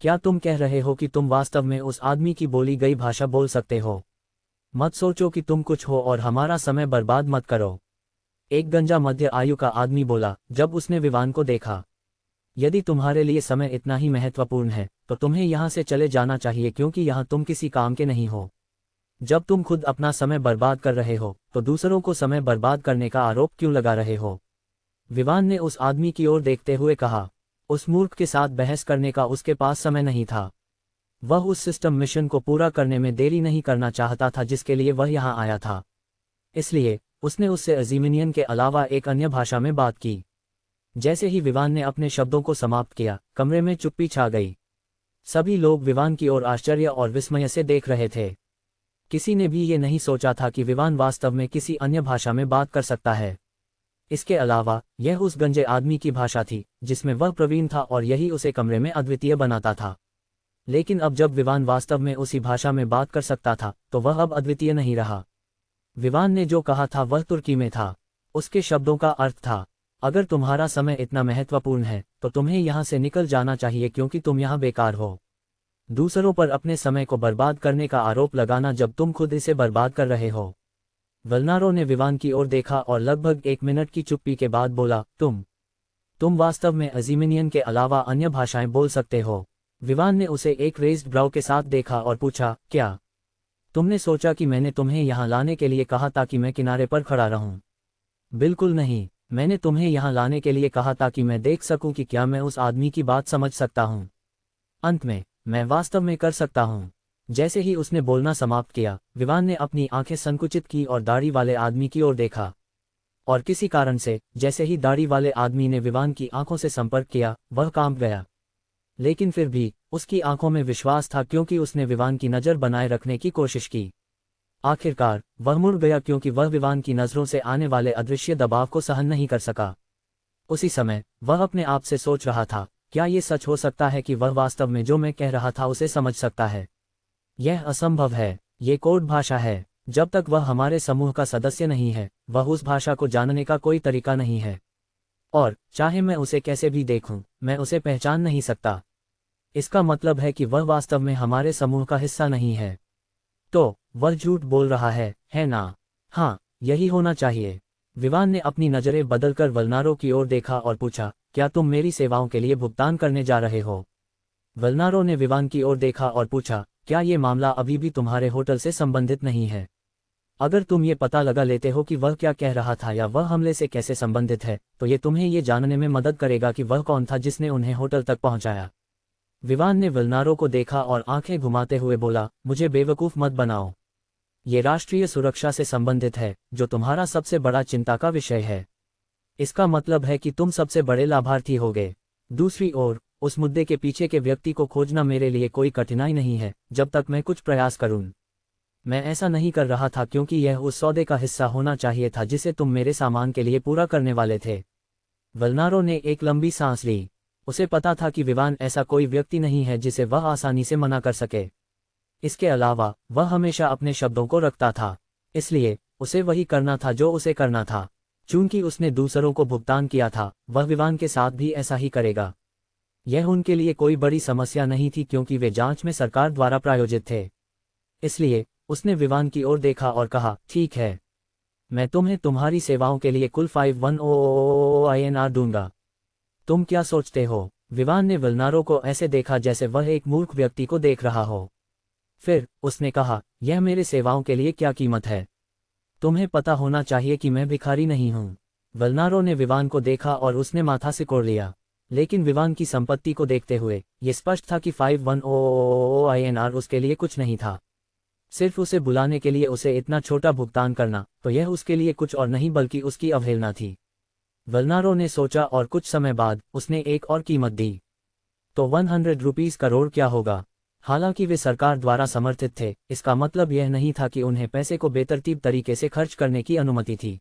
क्या तुम कह रहे हो कि तुम वास्तव में उस आदमी की बोली गई भाषा बोल सकते हो? मत सोचो कि तुम कुछ हो और हमारा समय बर्बाद मत करो। एक गंजा मध्य आयु का आदमी बोला जब उसने विवान को देखा। यदि तुम्हारे लिए समय इतना ही महत्वपूर्ण है तो तुम्हें यहाँ से चले जाना चाहिए क्योंकि यहाँ तुम किसी काम के नहीं हो। जब तुम खुद अपना समय बर्बाद कर रहे हो तो दूसरों को समय बर्बाद करने का आरोप क्यों लगा रहे हो? विवान ने उस आदमी की ओर देखते हुए कहा। उस मूर्ख के साथ बहस करने का उसके पास समय नहीं था। वह उस सिस्टम मिशन को पूरा करने में देरी नहीं करना चाहता था जिसके लिए वह यहाँ आया था। इसलिए उसने उससे अजीमिनियन के अलावा एक अन्य भाषा में बात की। जैसे ही विवान ने अपने शब्दों को समाप्त किया, कमरे में चुप्पी छा गई। सभी लोग विवान की ओर आश्चर्य और विस्मय से देख रहे थे। किसी ने भी ये नहीं सोचा था कि विवान वास्तव में किसी अन्य भाषा में बात कर सकता है। इसके अलावा यह उस गंजे आदमी की भाषा थी जिसमें वह प्रवीण था और यही उसे कमरे में अद्वितीय बनाता था। लेकिन अब जब विवान वास्तव में उसी भाषा में बात कर सकता था तो वह अब अद्वितीय नहीं रहा। विवान ने जो कहा था वह तुर्की में था। उसके शब्दों का अर्थ था, अगर तुम्हारा समय इतना महत्वपूर्ण है तो तुम्हें यहाँ से निकल जाना चाहिए क्योंकि तुम यहाँ बेकार हो। दूसरों पर अपने समय को बर्बाद करने का आरोप लगाना जब तुम खुद इसे बर्बाद कर रहे हो। वल्नारो ने विवान की ओर देखा और लगभग 1 मिनट की चुप्पी के बाद बोला, तुम वास्तव में अजीमिनियन के अलावा अन्य भाषाएं बोल सकते हो। विवान ने उसे एक रेज्ड ब्राउ के साथ देखा और पूछा, क्या तुमने सोचा कि मैंने तुम्हें यहाँ लाने के लिए कहा ताकि मैं किनारे पर खड़ा रहूं? बिल्कुल नहीं, मैंने तुम्हें यहाँ लाने के लिए कहा ताकि मैं देख सकूं कि क्या मैं उस आदमी की बात समझ सकता हूं। अंत में मैं वास्तव में कर सकता हूं। जैसे ही उसने बोलना समाप्त किया, विवान ने अपनी आंखें संकुचित की और दाढ़ी वाले आदमी की ओर देखा। और किसी कारण से जैसे ही दाढ़ी वाले आदमी ने विवान की आंखों से संपर्क किया, वह कांप गया। लेकिन फिर भी उसकी आंखों में विश्वास था क्योंकि उसने विवान की नज़र बनाए रखने की कोशिश की। आखिरकार वह मुड़ गया क्योंकि वह विवान की नज़रों से आने वाले अदृश्य दबाव को सहन नहीं कर सका। उसी समय वह अपने आप से सोच रहा था, क्या ये सच हो सकता है कि वह वास्तव में जो मैं कह रहा था उसे समझ सकता है? यह असंभव है। ये कोड भाषा है। जब तक वह हमारे समूह का सदस्य नहीं है, वह उस भाषा को जानने का कोई तरीका नहीं है। और चाहे मैं उसे कैसे भी देखूं, मैं उसे पहचान नहीं सकता। इसका मतलब है कि वह वास्तव में हमारे समूह का हिस्सा नहीं है। तो वह झूठ बोल रहा है ना? हाँ, यही होना चाहिए। विवान ने अपनी नज़रें बदलकर वल्नारो की ओर देखा और पूछा, क्या तुम मेरी सेवाओं के लिए भुगतान करने जा रहे हो? वल्नारो ने विवान की ओर देखा और पूछा, क्या ये मामला अभी भी तुम्हारे होटल से संबंधित नहीं है? अगर तुम ये पता लगा लेते हो कि वह क्या कह रहा था या वह हमले से कैसे संबंधित है, तो ये तुम्हें ये जानने में मदद करेगा कि वह कौन था जिसने उन्हें होटल तक पहुंचाया। विवान ने वल्नारो को देखा और आंखें घुमाते हुए बोला, मुझे बेवकूफ़ मत बनाओ। ये राष्ट्रीय सुरक्षा से संबंधित है, जो तुम्हारा सबसे बड़ा चिंता का विषय है। इसका मतलब है कि तुम सबसे बड़े लाभार्थी होगे। दूसरी ओर, उस मुद्दे के पीछे के व्यक्ति को खोजना मेरे लिए कोई कठिनाई नहीं है, जब तक मैं कुछ प्रयास करूं। मैं ऐसा नहीं कर रहा था क्योंकि यह उस सौदे का हिस्सा होना चाहिए था जिसे तुम मेरे सामान के लिए पूरा करने वाले थे। वल्नारो ने एक लंबी सांस ली। उसे पता था कि विवान ऐसा कोई व्यक्ति नहीं है जिसे वह आसानी से मना कर सके। इसके अलावा वह हमेशा अपने शब्दों को रखता था, इसलिए उसे वही करना था जो उसे करना था। चूंकि उसने दूसरों को भुगतान किया था, वह विवान के साथ भी ऐसा ही करेगा। यह उनके लिए कोई बड़ी समस्या नहीं थी क्योंकि वे जांच में सरकार द्वारा प्रायोजित थे। इसलिए उसने विवान की ओर देखा और कहा, ठीक है, मैं तुम्हें तुम्हारी सेवाओं के लिए कुल 510 INR दूंगा। तुम क्या सोचते हो? विवान ने वल्नारो को ऐसे देखा जैसे वह एक मूर्ख व्यक्ति को देख रहा हो। फिर उसने कहा, यह मेरे सेवाओं के लिए क्या कीमत है? तुम्हें पता होना चाहिए कि मैं भिखारी नहीं हूं। वल्नारो ने विवान को देखा और उसने माथा सिकोड़ लिया। लेकिन विवान की संपत्ति को देखते हुए यह स्पष्ट था कि 510 INR उसके लिए कुछ नहीं था। सिर्फ उसे बुलाने के लिए उसे इतना छोटा भुगतान करना, तो यह उसके लिए कुछ और नहीं बल्कि उसकी अवहेलना थी। वल्नारो ने सोचा और कुछ समय बाद उसने एक और कीमत दी। तो 100 रुपीस करोड़ क्या होगा? हालांकि वे सरकार द्वारा समर्थित थे, इसका मतलब यह नहीं था कि उन्हें पैसे को बेतरतीब तरीके से खर्च करने की अनुमति थी।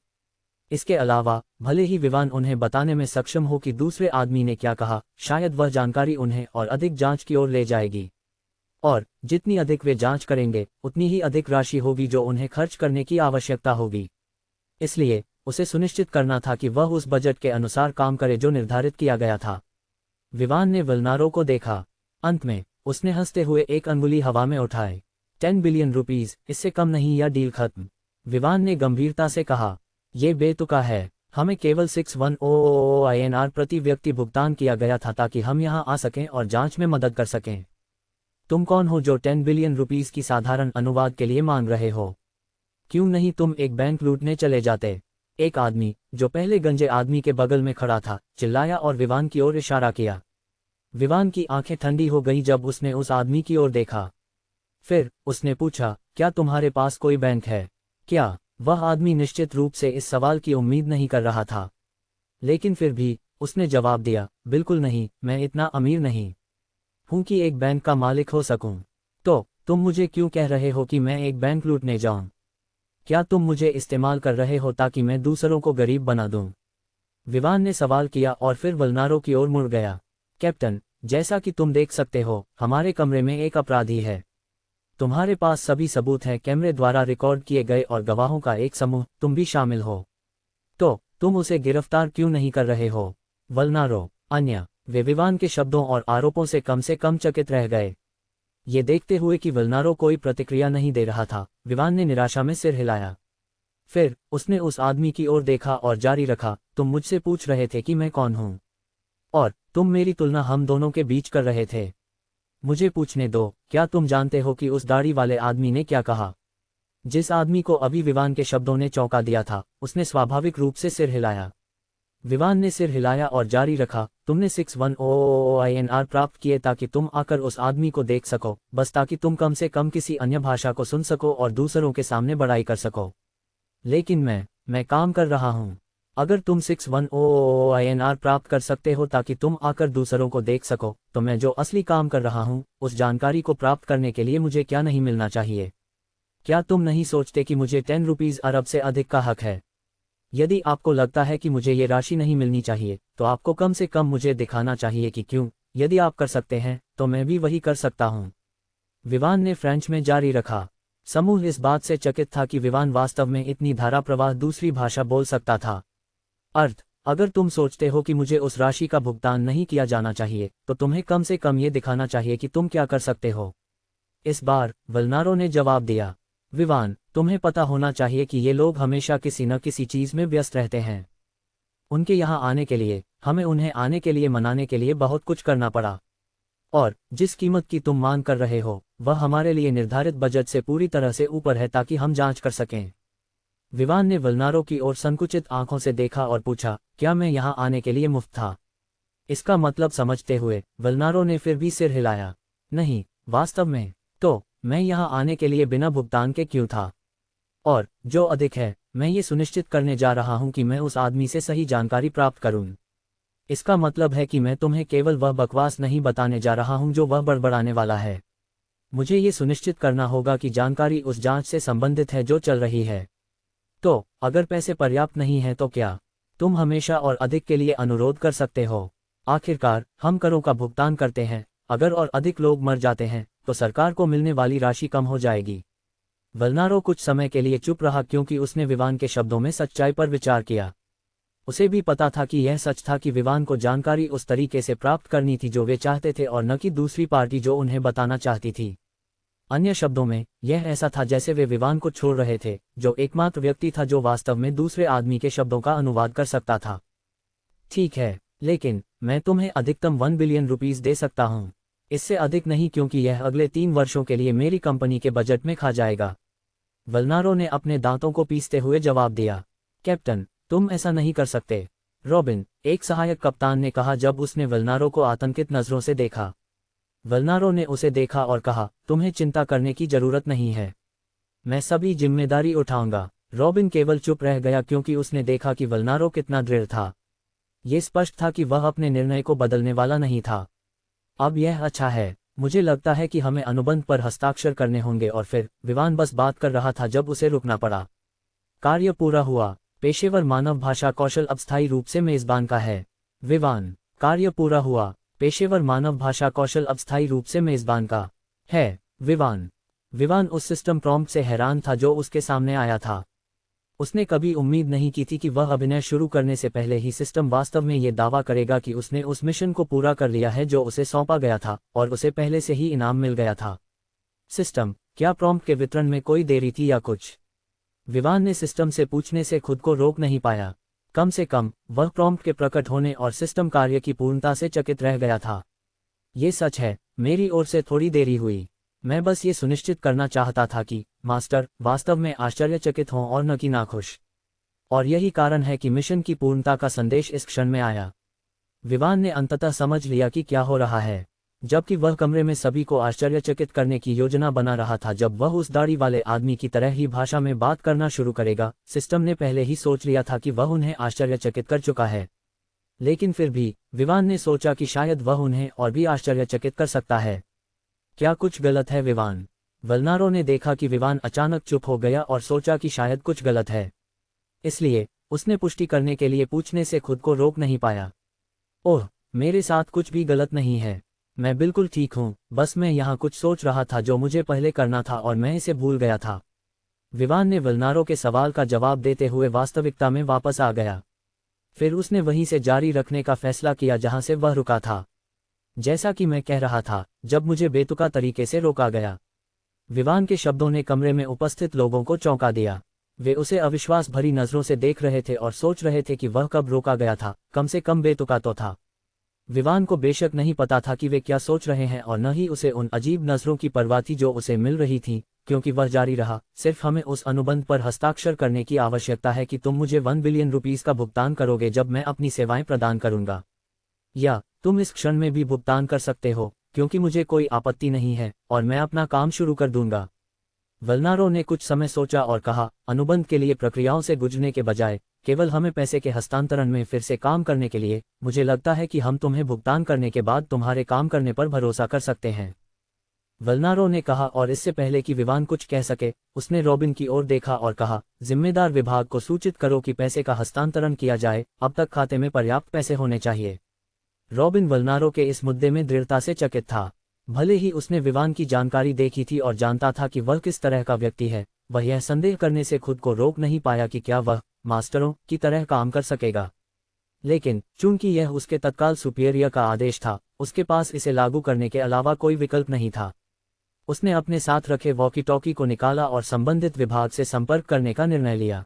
इसके अलावा भले ही विवान उन्हें बताने में सक्षम हो कि दूसरे आदमी ने क्या कहा, शायद वह जानकारी उन्हें और अधिक जांच की ओर ले जाएगी। और जितनी अधिक वे जांच करेंगे, उतनी ही अधिक राशि होगी जो उन्हें खर्च करने की आवश्यकता होगी। इसलिए उसे सुनिश्चित करना था कि वह उस बजट के अनुसार काम करे जो निर्धारित किया गया था। विवान ने वल्नारो को देखा। अंत में उसने हंसते हुए एक अंगुली हवा में उठाए। 10 बिलियन रुपीस, इससे कम नहीं या डील खत्म। विवान ने गंभीरता से कहा, यह बेतुका है। हमें केवल 610 INR प्रति व्यक्ति भुगतान किया गया था ताकि हम यहाँ आ सकें और जांच में मदद कर सकें। तुम कौन हो जो 10 बिलियन रुपीस की साधारण अनुवाद के लिए मांग रहे हो? क्यों नहीं तुम एक बैंक लूटने चले जाते? एक आदमी जो पहले गंजे आदमी के बगल में खड़ा था चिल्लाया और विवान की ओर इशारा किया। विवान की आंखें ठंडी हो गईं जब उसने उस आदमी की ओर देखा। फिर उसने पूछा, क्या तुम्हारे पास कोई बैंक है? क्या? वह आदमी निश्चित रूप से इस सवाल की उम्मीद नहीं कर रहा था, लेकिन फिर भी उसने जवाब दिया, बिल्कुल नहीं, मैं इतना अमीर नहीं हूं कि एक बैंक का मालिक हो सकूं। तो तुम मुझे क्यों कह रहे हो कि मैं एक बैंक लूटने जाऊं? क्या तुम मुझे इस्तेमाल कर रहे हो ताकि मैं दूसरों को गरीब बना दूं? विवान ने सवाल किया और फिर वल्नारो की ओर मुड़ गया। कैप्टन, जैसा कि तुम देख सकते हो, हमारे कमरे में एक अपराधी है। तुम्हारे पास सभी सबूत हैं, कैमरे द्वारा रिकॉर्ड किए गए और गवाहों का एक समूह, तुम भी शामिल हो। तो तुम उसे गिरफ्तार क्यों नहीं कर रहे हो? वल्नारो। अन्य। वे विवान के शब्दों और आरोपों से कम चकित रह गए। ये देखते हुए कि वल्नारो कोई प्रतिक्रिया नहीं दे रहा था, विवान ने निराशा में सिर हिलाया। फिर उसने उस आदमी की ओर देखा और जारी रखा, तुम मुझसे पूछ रहे थे कि मैं कौन हूं, और तुम मेरी तुलना हम दोनों के बीच कर रहे थे। मुझे पूछने दो, क्या तुम जानते हो कि उस दाढ़ी वाले आदमी ने क्या कहा? जिस आदमी को अभी विवान के शब्दों ने चौंका दिया था, उसने स्वाभाविक रूप से सिर हिलाया। विवान ने सिर हिलाया और जारी रखा, तुमने 610 INR प्राप्त किए ताकि तुम आकर उस आदमी को देख सको, बस ताकि तुम कम से कम किसी अन्य भाषा को सुन सको और दूसरों के सामने बड़ाई कर सको। लेकिन मैं काम कर रहा हूं। अगर तुम 610 INR प्राप्त कर सकते हो ताकि तुम आकर दूसरों को देख सको, तो मैं जो असली काम कर रहा हूं, उस जानकारी को प्राप्त करने के लिए मुझे क्या नहीं मिलना चाहिए? क्या तुम नहीं सोचते कि मुझे 10 रुपीज़ अरब से अधिक का हक है? यदि आपको लगता है कि मुझे ये राशि नहीं मिलनी चाहिए, तो आपको कम से कम मुझे दिखाना चाहिए कि क्यों। यदि आप कर सकते हैं, तो मैं भी वही कर सकता हूं। विवान ने फ्रेंच में जारी रखा। समूह इस बात से चकित था कि विवान वास्तव में इतनी धारा प्रवाह दूसरी भाषा बोल सकता था। अर्थ, अगर तुम सोचते हो कि मुझे उस राशि का भुगतान नहीं किया जाना चाहिए, तो तुम्हें कम से कम ये दिखाना चाहिए कि तुम क्या कर सकते हो। इस बार वल्नारो ने जवाब दिया, विवान, तुम्हें पता होना चाहिए कि ये लोग हमेशा किसी न किसी चीज में व्यस्त रहते हैं। उनके यहाँ आने के लिए, हमें उन्हें आने के लिए मनाने के लिए बहुत कुछ करना पड़ा। और जिस कीमत की तुम मांग कर रहे हो, वह हमारे लिए निर्धारित बजट से पूरी तरह से ऊपर है ताकि हम जांच कर सकें। विवान ने वल्नारो की ओर संकुचित आंखों से देखा और पूछा, क्या मैं यहाँ आने के लिए मुफ्त था? इसका मतलब समझते हुए वल्नारो ने फिर भी सिर हिलाया, नहीं, वास्तव में तो मैं यहाँ आने के लिए बिना भुगतान के क्यों था? और जो अधिक है, मैं ये सुनिश्चित करने जा रहा हूँ कि मैं उस आदमी से सही जानकारी प्राप्त करूँ। इसका मतलब है कि मैं तुम्हें केवल वह बकवास नहीं बताने जा रहा हूँ जो वह बड़बड़ाने वाला है। मुझे ये सुनिश्चित करना होगा कि जानकारी उस जांच से संबंधित है जो चल रही है। तो अगर पैसे पर्याप्त नहीं हैं तो क्या तुम हमेशा और अधिक के लिए अनुरोध कर सकते हो? आखिरकार हम करों का भुगतान करते हैं, अगर और अधिक लोग मर जाते हैं तो सरकार को मिलने वाली राशि कम हो जाएगी। वल्नारो कुछ समय के लिए चुप रहा क्योंकि उसने विवान के शब्दों में सच्चाई पर विचार किया। उसे भी पता था कि यह सच था कि विवान को जानकारी उस तरीके से प्राप्त करनी थी जो वे चाहते थे और न कि दूसरी पार्टी जो उन्हें बताना चाहती थी। अन्य शब्दों में, यह ऐसा था जैसे वे विवान को छोड़ रहे थे, जो एकमात्र व्यक्ति था जो वास्तव में दूसरे आदमी के शब्दों का अनुवाद कर सकता था। ठीक है, लेकिन मैं तुम्हें अधिकतम 1 बिलियन रुपीस दे सकता हूँ। इससे अधिक नहीं, क्योंकि यह अगले 3 वर्षों के लिए मेरी कंपनी के बजट में खा जाएगा। वल्नारो ने अपने दांतों को पीसते हुए जवाब दिया, कैप्टन, तुम ऐसा नहीं कर सकते। रॉबिन, एक सहायक कप्तान ने कहा जब उसने वल्नारो को आतंकित नजरों से देखा। वल्नारो ने उसे देखा और कहा, तुम्हें चिंता करने की जरूरत नहीं है, मैं सभी जिम्मेदारी उठाऊंगा। रॉबिन केवल चुप रह गया क्योंकि उसने देखा कि वल्नारो कितना दृढ़ था। ये स्पष्ट था कि वह अपने निर्णय को बदलने वाला नहीं था। अब यह अच्छा है, मुझे लगता है कि हमें अनुबंध पर हस्ताक्षर करने होंगे। और फिर विवान बस बात कर रहा था जब उसे रुकना पड़ा। कार्य पूरा हुआ। पेशेवर मानव भाषा कौशल अब स्थायी रूप से मेजबान का है। विवान, कार्य पूरा हुआ। पेशेवर मानव भाषा कौशल अब स्थायी रूप से मेजबान का है। विवान उस सिस्टम प्रॉम्प्ट से हैरान था जो उसके सामने आया था। उसने कभी उम्मीद नहीं की थी कि वह अभिनय शुरू करने से पहले ही सिस्टम वास्तव में ये दावा करेगा कि उसने उस मिशन को पूरा कर लिया है जो उसे सौंपा गया था और उसे पहले से ही इनाम मिल गया था। सिस्टम, क्या प्रॉम्प्ट के वितरण में कोई देरी थी या कुछ? विवान ने सिस्टम से पूछने से खुद को रोक नहीं पाया। कम से कम वह प्रॉम्प्ट के प्रकट होने और सिस्टम कार्य की पूर्णता से चकित रह गया था। ये सच है, मेरी ओर से थोड़ी देरी हुई। मैं बस ये सुनिश्चित करना चाहता था कि मास्टर वास्तव में आश्चर्यचकित हों और न कि नाखुश। और यही कारण है कि मिशन की पूर्णता का संदेश इस क्षण में आया। विवान ने अंततः समझ लिया कि क्या हो रहा है। जबकि वह कमरे में सभी को आश्चर्यचकित करने की योजना बना रहा था जब वह उस दाढ़ी वाले आदमी की तरह ही भाषा में बात करना शुरू करेगा, सिस्टम ने पहले ही सोच लिया था कि वह उन्हें आश्चर्यचकित कर चुका है। लेकिन फिर भी विवान ने सोचा कि शायद वह उन्हें और भी आश्चर्यचकित कर सकता है। क्या कुछ गलत है विवान? वल्नारो ने देखा कि विवान अचानक चुप हो गया और सोचा कि शायद कुछ गलत है। इसलिए उसने पुष्टि करने के लिए पूछने से खुद को रोक नहीं पाया। ओह, मेरे साथ कुछ भी गलत नहीं है, मैं बिल्कुल ठीक हूँ, बस मैं यहाँ कुछ सोच रहा था जो मुझे पहले करना था और मैं इसे भूल गया था। विवान ने वल्नारो के सवाल का जवाब देते हुए वास्तविकता में वापस आ गया। फिर उसने वहीं से जारी रखने का फैसला किया जहां से वह रुका था। जैसा कि मैं कह रहा था, जब मुझे बेतुका तरीके से रोका गया। विवान के शब्दों ने कमरे में उपस्थित लोगों को चौंका दिया। वे उसे अविश्वास भरी नजरों से देख रहे थे और सोच रहे थे कि वह कब रोका गया था, कम से कम बेतुका तो था। विवान को बेशक नहीं पता था कि वे क्या सोच रहे हैं और न ही उसे उन अजीब नजरों की परवाह थी जो उसे मिल रही थी, क्योंकि वह जारी रहा, सिर्फ हमें उस अनुबंध पर हस्ताक्षर करने की आवश्यकता है कि तुम मुझे 1 बिलियन रुपीस का भुगतान करोगे जब मैं अपनी सेवाएं प्रदान करूंगा। या तुम इस क्षण में भी भुगतान कर सकते हो, क्योंकि मुझे कोई आपत्ति नहीं है और मैं अपना काम शुरू कर दूंगा। वल्नारो ने कुछ समय सोचा और कहा, अनुबंध के लिए प्रक्रियाओं से गुजरने के बजाय केवल हमें पैसे के हस्तांतरण में फिर से काम करने के लिए, मुझे लगता है कि हम तुम्हें भुगतान करने के बाद तुम्हारे काम करने पर भरोसा कर सकते हैं। वल्नारो ने कहा, और इससे पहले कि विवान कुछ कह सके, उसने रॉबिन की ओर देखा और कहा, जिम्मेदार विभाग को सूचित करो कि पैसे का हस्तांतरण किया जाए, अब तक खाते में पर्याप्त पैसे होने चाहिए। रॉबिन वल्नारो के इस मुद्दे में दृढ़ता से चकित था। भले ही उसने विवान की जानकारी देखी थी और जानता था कि वह किस तरह का व्यक्ति है, वह यह संदेह करने से खुद को रोक नहीं पाया कि क्या वह मास्टरों की तरह काम कर सकेगा। लेकिन चूंकि यह उसके तत्काल सुपीरियर का आदेश था, उसके पास इसे लागू करने के अलावा कोई विकल्प नहीं था। उसने अपने साथ रखे वॉकी टॉकी को निकाला और संबंधित विभाग से संपर्क करने का निर्णय लिया।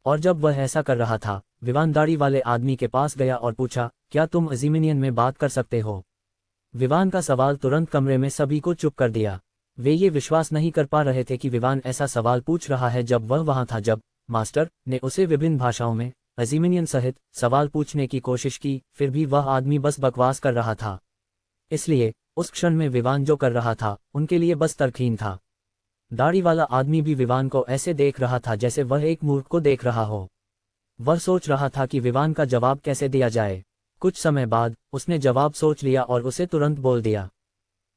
और जब वह ऐसा कर रहा था, विवान दाढ़ी वाले आदमी के पास गया और पूछा, क्या तुम अजीमिनियन में बात कर सकते हो? विवान का सवाल तुरंत कमरे में सभी को चुप कर दिया। वे ये विश्वास नहीं कर पा रहे थे कि विवान ऐसा सवाल पूछ रहा है जब वह वहां था जब मास्टर ने उसे विभिन्न भाषाओं में अजीमिनियन सहित सवाल पूछने की कोशिश की, फिर भी वह आदमी बस बकवास कर रहा था। इसलिए उस क्षण में विवान जो कर रहा था उनके लिए बस तरकीन था। दाढ़ी वाला आदमी भी विवान को ऐसे देख रहा था जैसे वह एक मूर्ख को देख रहा हो। वह सोच रहा था कि विवान का जवाब कैसे दिया जाए। कुछ समय बाद उसने जवाब सोच लिया और उसे तुरंत बोल दिया,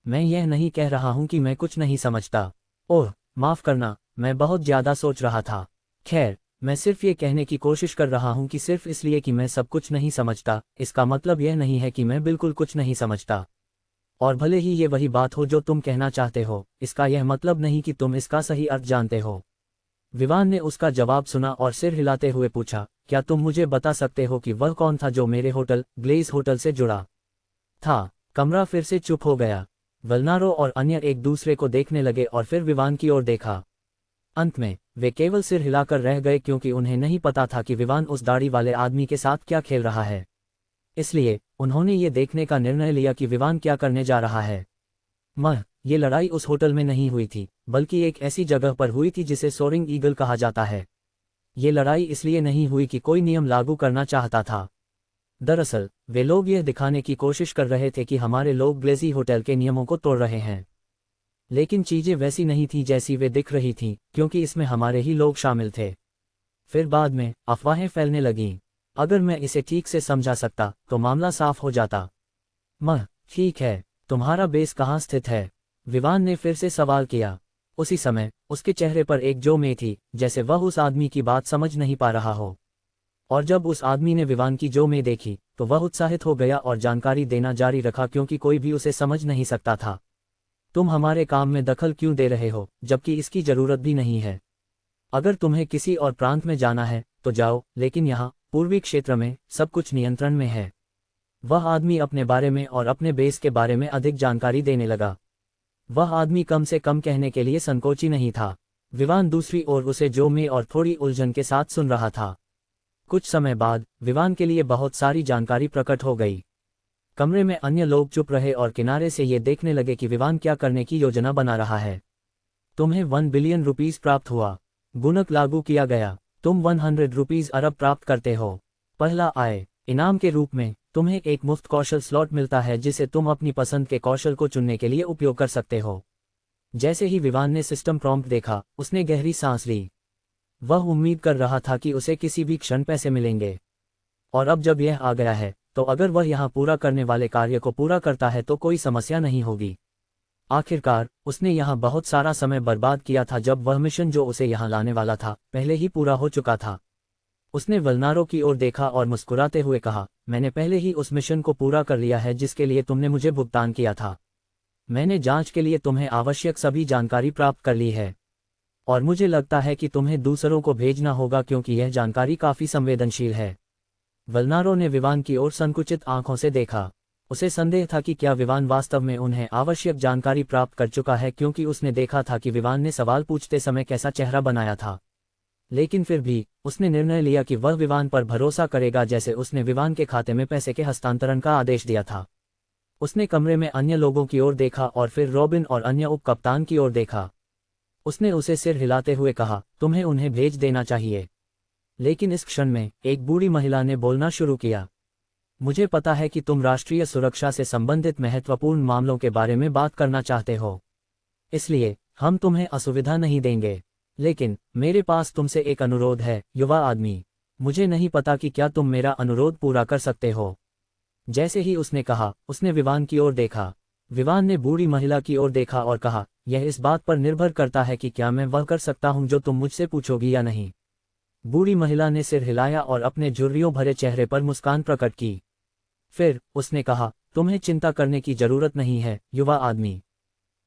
मैं यह नहीं कह रहा हूं कि मैं कुछ नहीं समझता। ओह माफ करना, मैं बहुत ज्यादा सोच रहा था। खैर, मैं सिर्फ ये कहने की कोशिश कर रहा हूं कि सिर्फ इसलिए कि मैं सब कुछ नहीं समझता, इसका मतलब यह नहीं है कि मैं बिल्कुल कुछ नहीं समझता। और भले ही ये वही बात हो जो तुम कहना चाहते हो, इसका यह मतलब नहीं कि तुम इसका सही अर्थ जानते हो। विवान ने उसका जवाब सुना और सिर हिलाते हुए पूछा, क्या तुम मुझे बता सकते हो कि वह कौन था जो मेरे होटल ग्लेज होटल से जुड़ा था? कमरा फिर से चुप हो गया। वल्नारो और अन्य एक दूसरे को देखने लगे और फिर विवान की ओर देखा। अंत में वे केवल सिर हिलाकर रह गए, क्योंकि उन्हें नहीं पता था कि विवान उस दाढ़ी वाले आदमी के साथ क्या खेल रहा है। इसलिए उन्होंने ये देखने का निर्णय लिया कि विवान क्या करने जा रहा है। ये लड़ाई उस होटल में नहीं हुई थी, बल्कि एक ऐसी जगह पर हुई थी जिसे सोरिंग ईगल कहा जाता है। ये लड़ाई इसलिए नहीं हुई कि कोई नियम लागू करना चाहता था। दरअसल वे लोग यह दिखाने की कोशिश कर रहे थे कि हमारे लोग ग्लेजी होटल के नियमों को तोड़ रहे हैं। लेकिन चीजें वैसी नहीं थी जैसी वे दिख रही थीं, क्योंकि इसमें हमारे ही लोग शामिल थे। फिर बाद में अफवाहें फैलने लगीं। अगर मैं इसे ठीक से समझा सकता तो मामला साफ हो जाता। ठीक है, तुम्हारा बेस कहाँ स्थित है? विवान ने फिर से सवाल किया। उसी समय उसके चेहरे पर एक जोम थी, जैसे वह उस आदमी की बात समझ नहीं पा रहा हो। और जब उस आदमी ने विवान की जोम देखी तो वह उत्साहित हो गया और जानकारी देना जारी रखा, क्योंकि कोई भी उसे समझ नहीं सकता था। तुम हमारे काम में दखल क्यों दे रहे हो, जबकि इसकी जरूरत भी नहीं है? अगर तुम्हें किसी और प्रांत में जाना है तो जाओ, लेकिन यहाँ पूर्वी क्षेत्र में सब कुछ नियंत्रण में है। वह आदमी अपने बारे में और अपने बेस के बारे में अधिक जानकारी देने लगा। वह आदमी कम से कम कहने के लिए संकोची नहीं था। विवान दूसरी ओर उसे जोमे और थोड़ी उलझन के साथ सुन रहा था। कुछ समय बाद विवान के लिए बहुत सारी जानकारी प्रकट हो गई। कमरे में अन्य लोग चुप रहे और किनारे से ये देखने लगे कि विवान क्या करने की योजना बना रहा है। तुम्हें 1 बिलियन रुपीस प्राप्त हुआ। गुणक लागू किया गया। तुम 100 रुपीस अरब प्राप्त करते हो। पहला आय इनाम के रूप में तुम्हें एक मुफ्त कौशल स्लॉट मिलता है, जिसे तुम अपनी पसंद के कौशल को चुनने के लिए उपयोग कर सकते हो। जैसे ही विवान ने सिस्टम प्रॉम्प्ट देखा, उसने गहरी सांस ली। वह उम्मीद कर रहा था कि उसे किसी भी क्षण पैसे मिलेंगे। और अब जब यह आ गया है, तो अगर वह यहाँ पूरा करने वाले कार्य को पूरा करता है तो कोई समस्या नहीं होगी। आखिरकार उसने यहाँ बहुत सारा समय बर्बाद किया था, जब वह मिशन जो उसे यहाँ लाने वाला था पहले ही पूरा हो चुका था। उसने वल्नारो की ओर देखा और मुस्कुराते हुए कहा, मैंने पहले ही उस मिशन को पूरा कर लिया है जिसके लिए तुमने मुझे भुगतान किया था। मैंने जांच के लिए तुम्हें आवश्यक सभी जानकारी प्राप्त कर ली है, और मुझे लगता है कि तुम्हें दूसरों को भेजना होगा, क्योंकि यह जानकारी काफी संवेदनशील है। वल्नारो ने विवान की ओर संकुचित आंखों से देखा। उसे संदेह था कि क्या विवान वास्तव में उन्हें आवश्यक जानकारी प्राप्त कर चुका है, क्योंकि उसने देखा था कि विवान ने सवाल पूछते समय कैसा चेहरा बनाया था। लेकिन फिर भी उसने निर्णय लिया कि वह विवान पर भरोसा करेगा, जैसे उसने विवान के खाते में पैसे के हस्तांतरण का आदेश दिया था। उसने कमरे में अन्य लोगों की ओर देखा और फिर रॉबिन और अन्य उप कप्तान की ओर देखा। उसने उसे सिर हिलाते हुए कहा, तुम्हें उन्हें भेज देना चाहिए। लेकिन इस क्षण में एक बूढ़ी महिला ने बोलना शुरू किया। मुझे पता है कि तुम राष्ट्रीय सुरक्षा से संबंधित महत्वपूर्ण मामलों के बारे में बात करना चाहते हो, इसलिए हम तुम्हें असुविधा नहीं देंगे। लेकिन मेरे पास तुमसे एक अनुरोध है, युवा आदमी। मुझे नहीं पता कि क्या तुम मेरा अनुरोध पूरा कर सकते हो। जैसे ही उसने कहा, उसने विवान की ओर देखा। विवान ने बूढ़ी महिला की ओर देखा और कहा, यह इस बात पर निर्भर करता है कि क्या मैं वह कर सकता हूं जो तुम मुझसे पूछोगी या नहीं। बूढ़ी महिला ने सिर हिलाया और अपने झुर्रियों भरे चेहरे पर मुस्कान प्रकट की। फिर उसने कहा, तुम्हें चिंता करने की जरूरत नहीं है, युवा आदमी।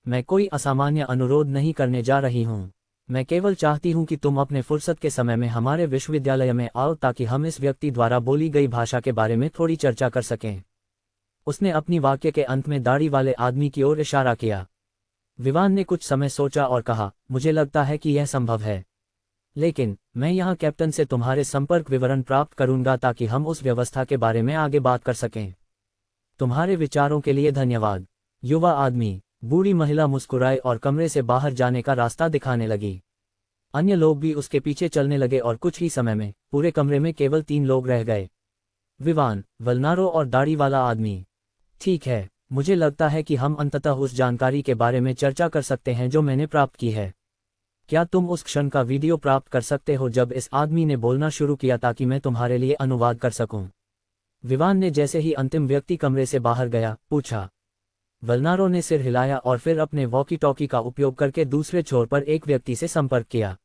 मैं कोई असामान्य अनुरोध नहीं करने जा रही हूँ। मैं केवल चाहती हूँ कि तुम अपने फुर्सत के समय में हमारे विश्वविद्यालय में आओ, ताकि हम इस व्यक्ति द्वारा बोली गई भाषा के बारे में थोड़ी चर्चा कर सकें। उसने अपनी वाक्य के अंत में दाढ़ी वाले आदमी की ओर इशारा किया। विवान ने कुछ समय सोचा और कहा, मुझे लगता है कि यह संभव है, लेकिन मैं यहाँ कैप्टन से तुम्हारे संपर्क विवरण प्राप्त करूंगा ताकि हम उस व्यवस्था के बारे में आगे बात कर सकें। तुम्हारे विचारों के लिए धन्यवाद, युवा आदमी। बूढ़ी महिला मुस्कुराई और कमरे से बाहर जाने का रास्ता दिखाने लगी। अन्य लोग भी उसके पीछे चलने लगे और कुछ ही समय में पूरे कमरे में केवल 3 लोग रह गए, विवान, वल्नारो और दाढ़ी वाला आदमी। ठीक है, मुझे लगता है कि हम अंततः उस जानकारी के बारे में चर्चा कर सकते हैं जो मैंने प्राप्त की है। क्या तुम उस क्षण का वीडियो प्राप्त कर सकते हो जब इस आदमी ने बोलना शुरू किया, ताकि मैं तुम्हारे लिए अनुवाद कर सकूं? विवान ने जैसे ही अंतिम व्यक्ति कमरे से बाहर गया, पूछा। वल्नारो ने सिर हिलाया और फिर अपने वॉकी टॉकी का उपयोग करके दूसरे छोर पर एक व्यक्ति से संपर्क किया।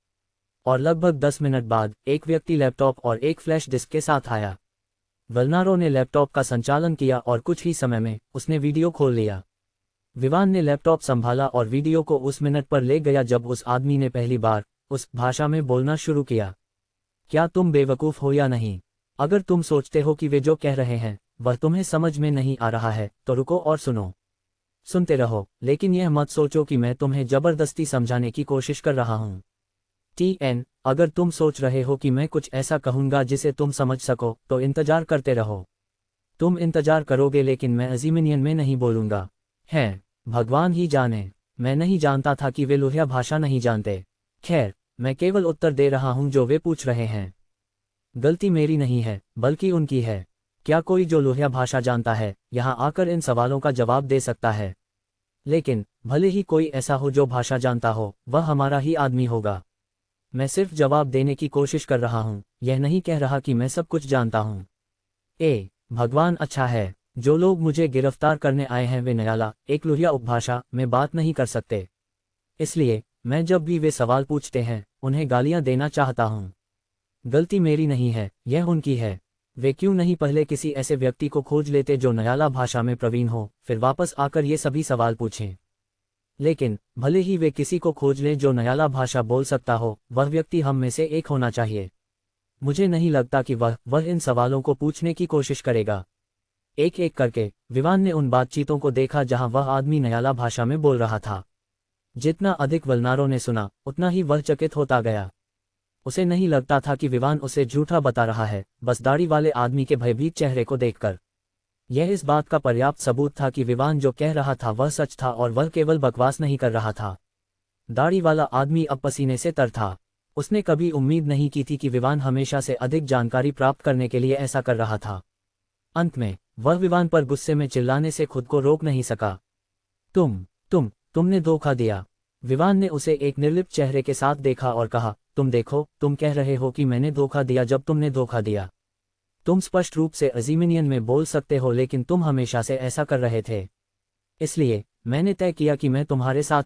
और लगभग 10 मिनट बाद एक व्यक्ति लैपटॉप और एक फ्लैश डिस्क के साथ आया। वल्नारो ने लैपटॉप का संचालन किया और कुछ ही समय में उसने वीडियो खोल लिया। विवान ने लैपटॉप संभाला और वीडियो को उस मिनट पर ले गया जब उस आदमी ने पहली बार उस भाषा में बोलना शुरू किया। क्या तुम बेवकूफ़ हो या नहीं? अगर तुम सोचते हो कि वे जो कह रहे हैं वह तुम्हें समझ में नहीं आ रहा है, तो रुको और सुनो। सुनते रहो, लेकिन यह मत सोचो कि मैं तुम्हें जबरदस्ती समझाने की कोशिश कर रहा हूँ। TN, अगर तुम सोच रहे हो कि मैं कुछ ऐसा कहूँगा जिसे तुम समझ सको, तो इंतजार करते रहो। तुम इंतजार करोगे, लेकिन मैं अजीमिनियन में नहीं बोलूँगा। है, भगवान ही जाने। मैं नहीं जानता था कि वे लोहिया भाषा नहीं जानते। खैर, मैं केवल उत्तर दे रहा हूँ जो वे पूछ रहे हैं। गलती मेरी नहीं है, बल्कि उनकी है। क्या कोई जो लोहिया भाषा जानता है यहाँ आकर इन सवालों का जवाब दे सकता है? लेकिन भले ही कोई ऐसा हो जो भाषा जानता हो, वह हमारा ही आदमी होगा। मैं सिर्फ जवाब देने की कोशिश कर रहा हूँ, यह नहीं कह रहा कि मैं सब कुछ जानता हूँ। भगवान अच्छा है, जो लोग मुझे गिरफ्तार करने आए हैं वे नयाला, एक लोहिया उपभाषा में बात नहीं कर सकते। इसलिए मैं जब भी वे सवाल पूछते हैं उन्हें गालियां देना चाहता हूँ। गलती मेरी नहीं है, यह उनकी है। वे क्यों नहीं पहले किसी ऐसे व्यक्ति को खोज लेते जो नयाला भाषा में प्रवीण हो, फिर वापस आकर ये सभी सवाल पूछें। लेकिन भले ही वे किसी को खोज लें जो नयाला भाषा बोल सकता हो, वह व्यक्ति हम में से एक होना चाहिए। मुझे नहीं लगता कि वह इन सवालों को पूछने की कोशिश करेगा। एक एक करके विवान ने उन बातचीतों को देखा जहां वह आदमी नयाला भाषा में बोल रहा था। जितना अधिक वल्नारो ने सुना, उतना ही वह चकित होता गया। उसे नहीं लगता था कि विवान उसे झूठा बता रहा है, बस दाढ़ी वाले आदमी के भयभीत चेहरे को देखकर। यह इस बात का पर्याप्त सबूत था कि विवान जो कह रहा था वह सच था और वह केवल बकवास नहीं कर रहा था। दाढ़ी वाला आदमी अब पसीने से तर था। उसने कभी उम्मीद नहीं की थी कि विवान हमेशा से अधिक जानकारी प्राप्त करने के लिए ऐसा कर रहा था। अंत में वह विवान पर गुस्से में चिल्लाने से खुद को रोक नहीं सका। तुमने धोखा दिया। विवान ने उसे एक निर्लिप्त चेहरे के साथ देखा और कहा, तुम देखो, तुम कह रहे हो कि मैंने धोखा दिया जब तुमने धोखा दिया। तुम स्पष्ट रूप से अजीमिनियन में बोल सकते हो, लेकिन तुम हमेशा से ऐसा कर रहे थे। इसलिए मैंने तय किया कि मैं तुम्हारे साथ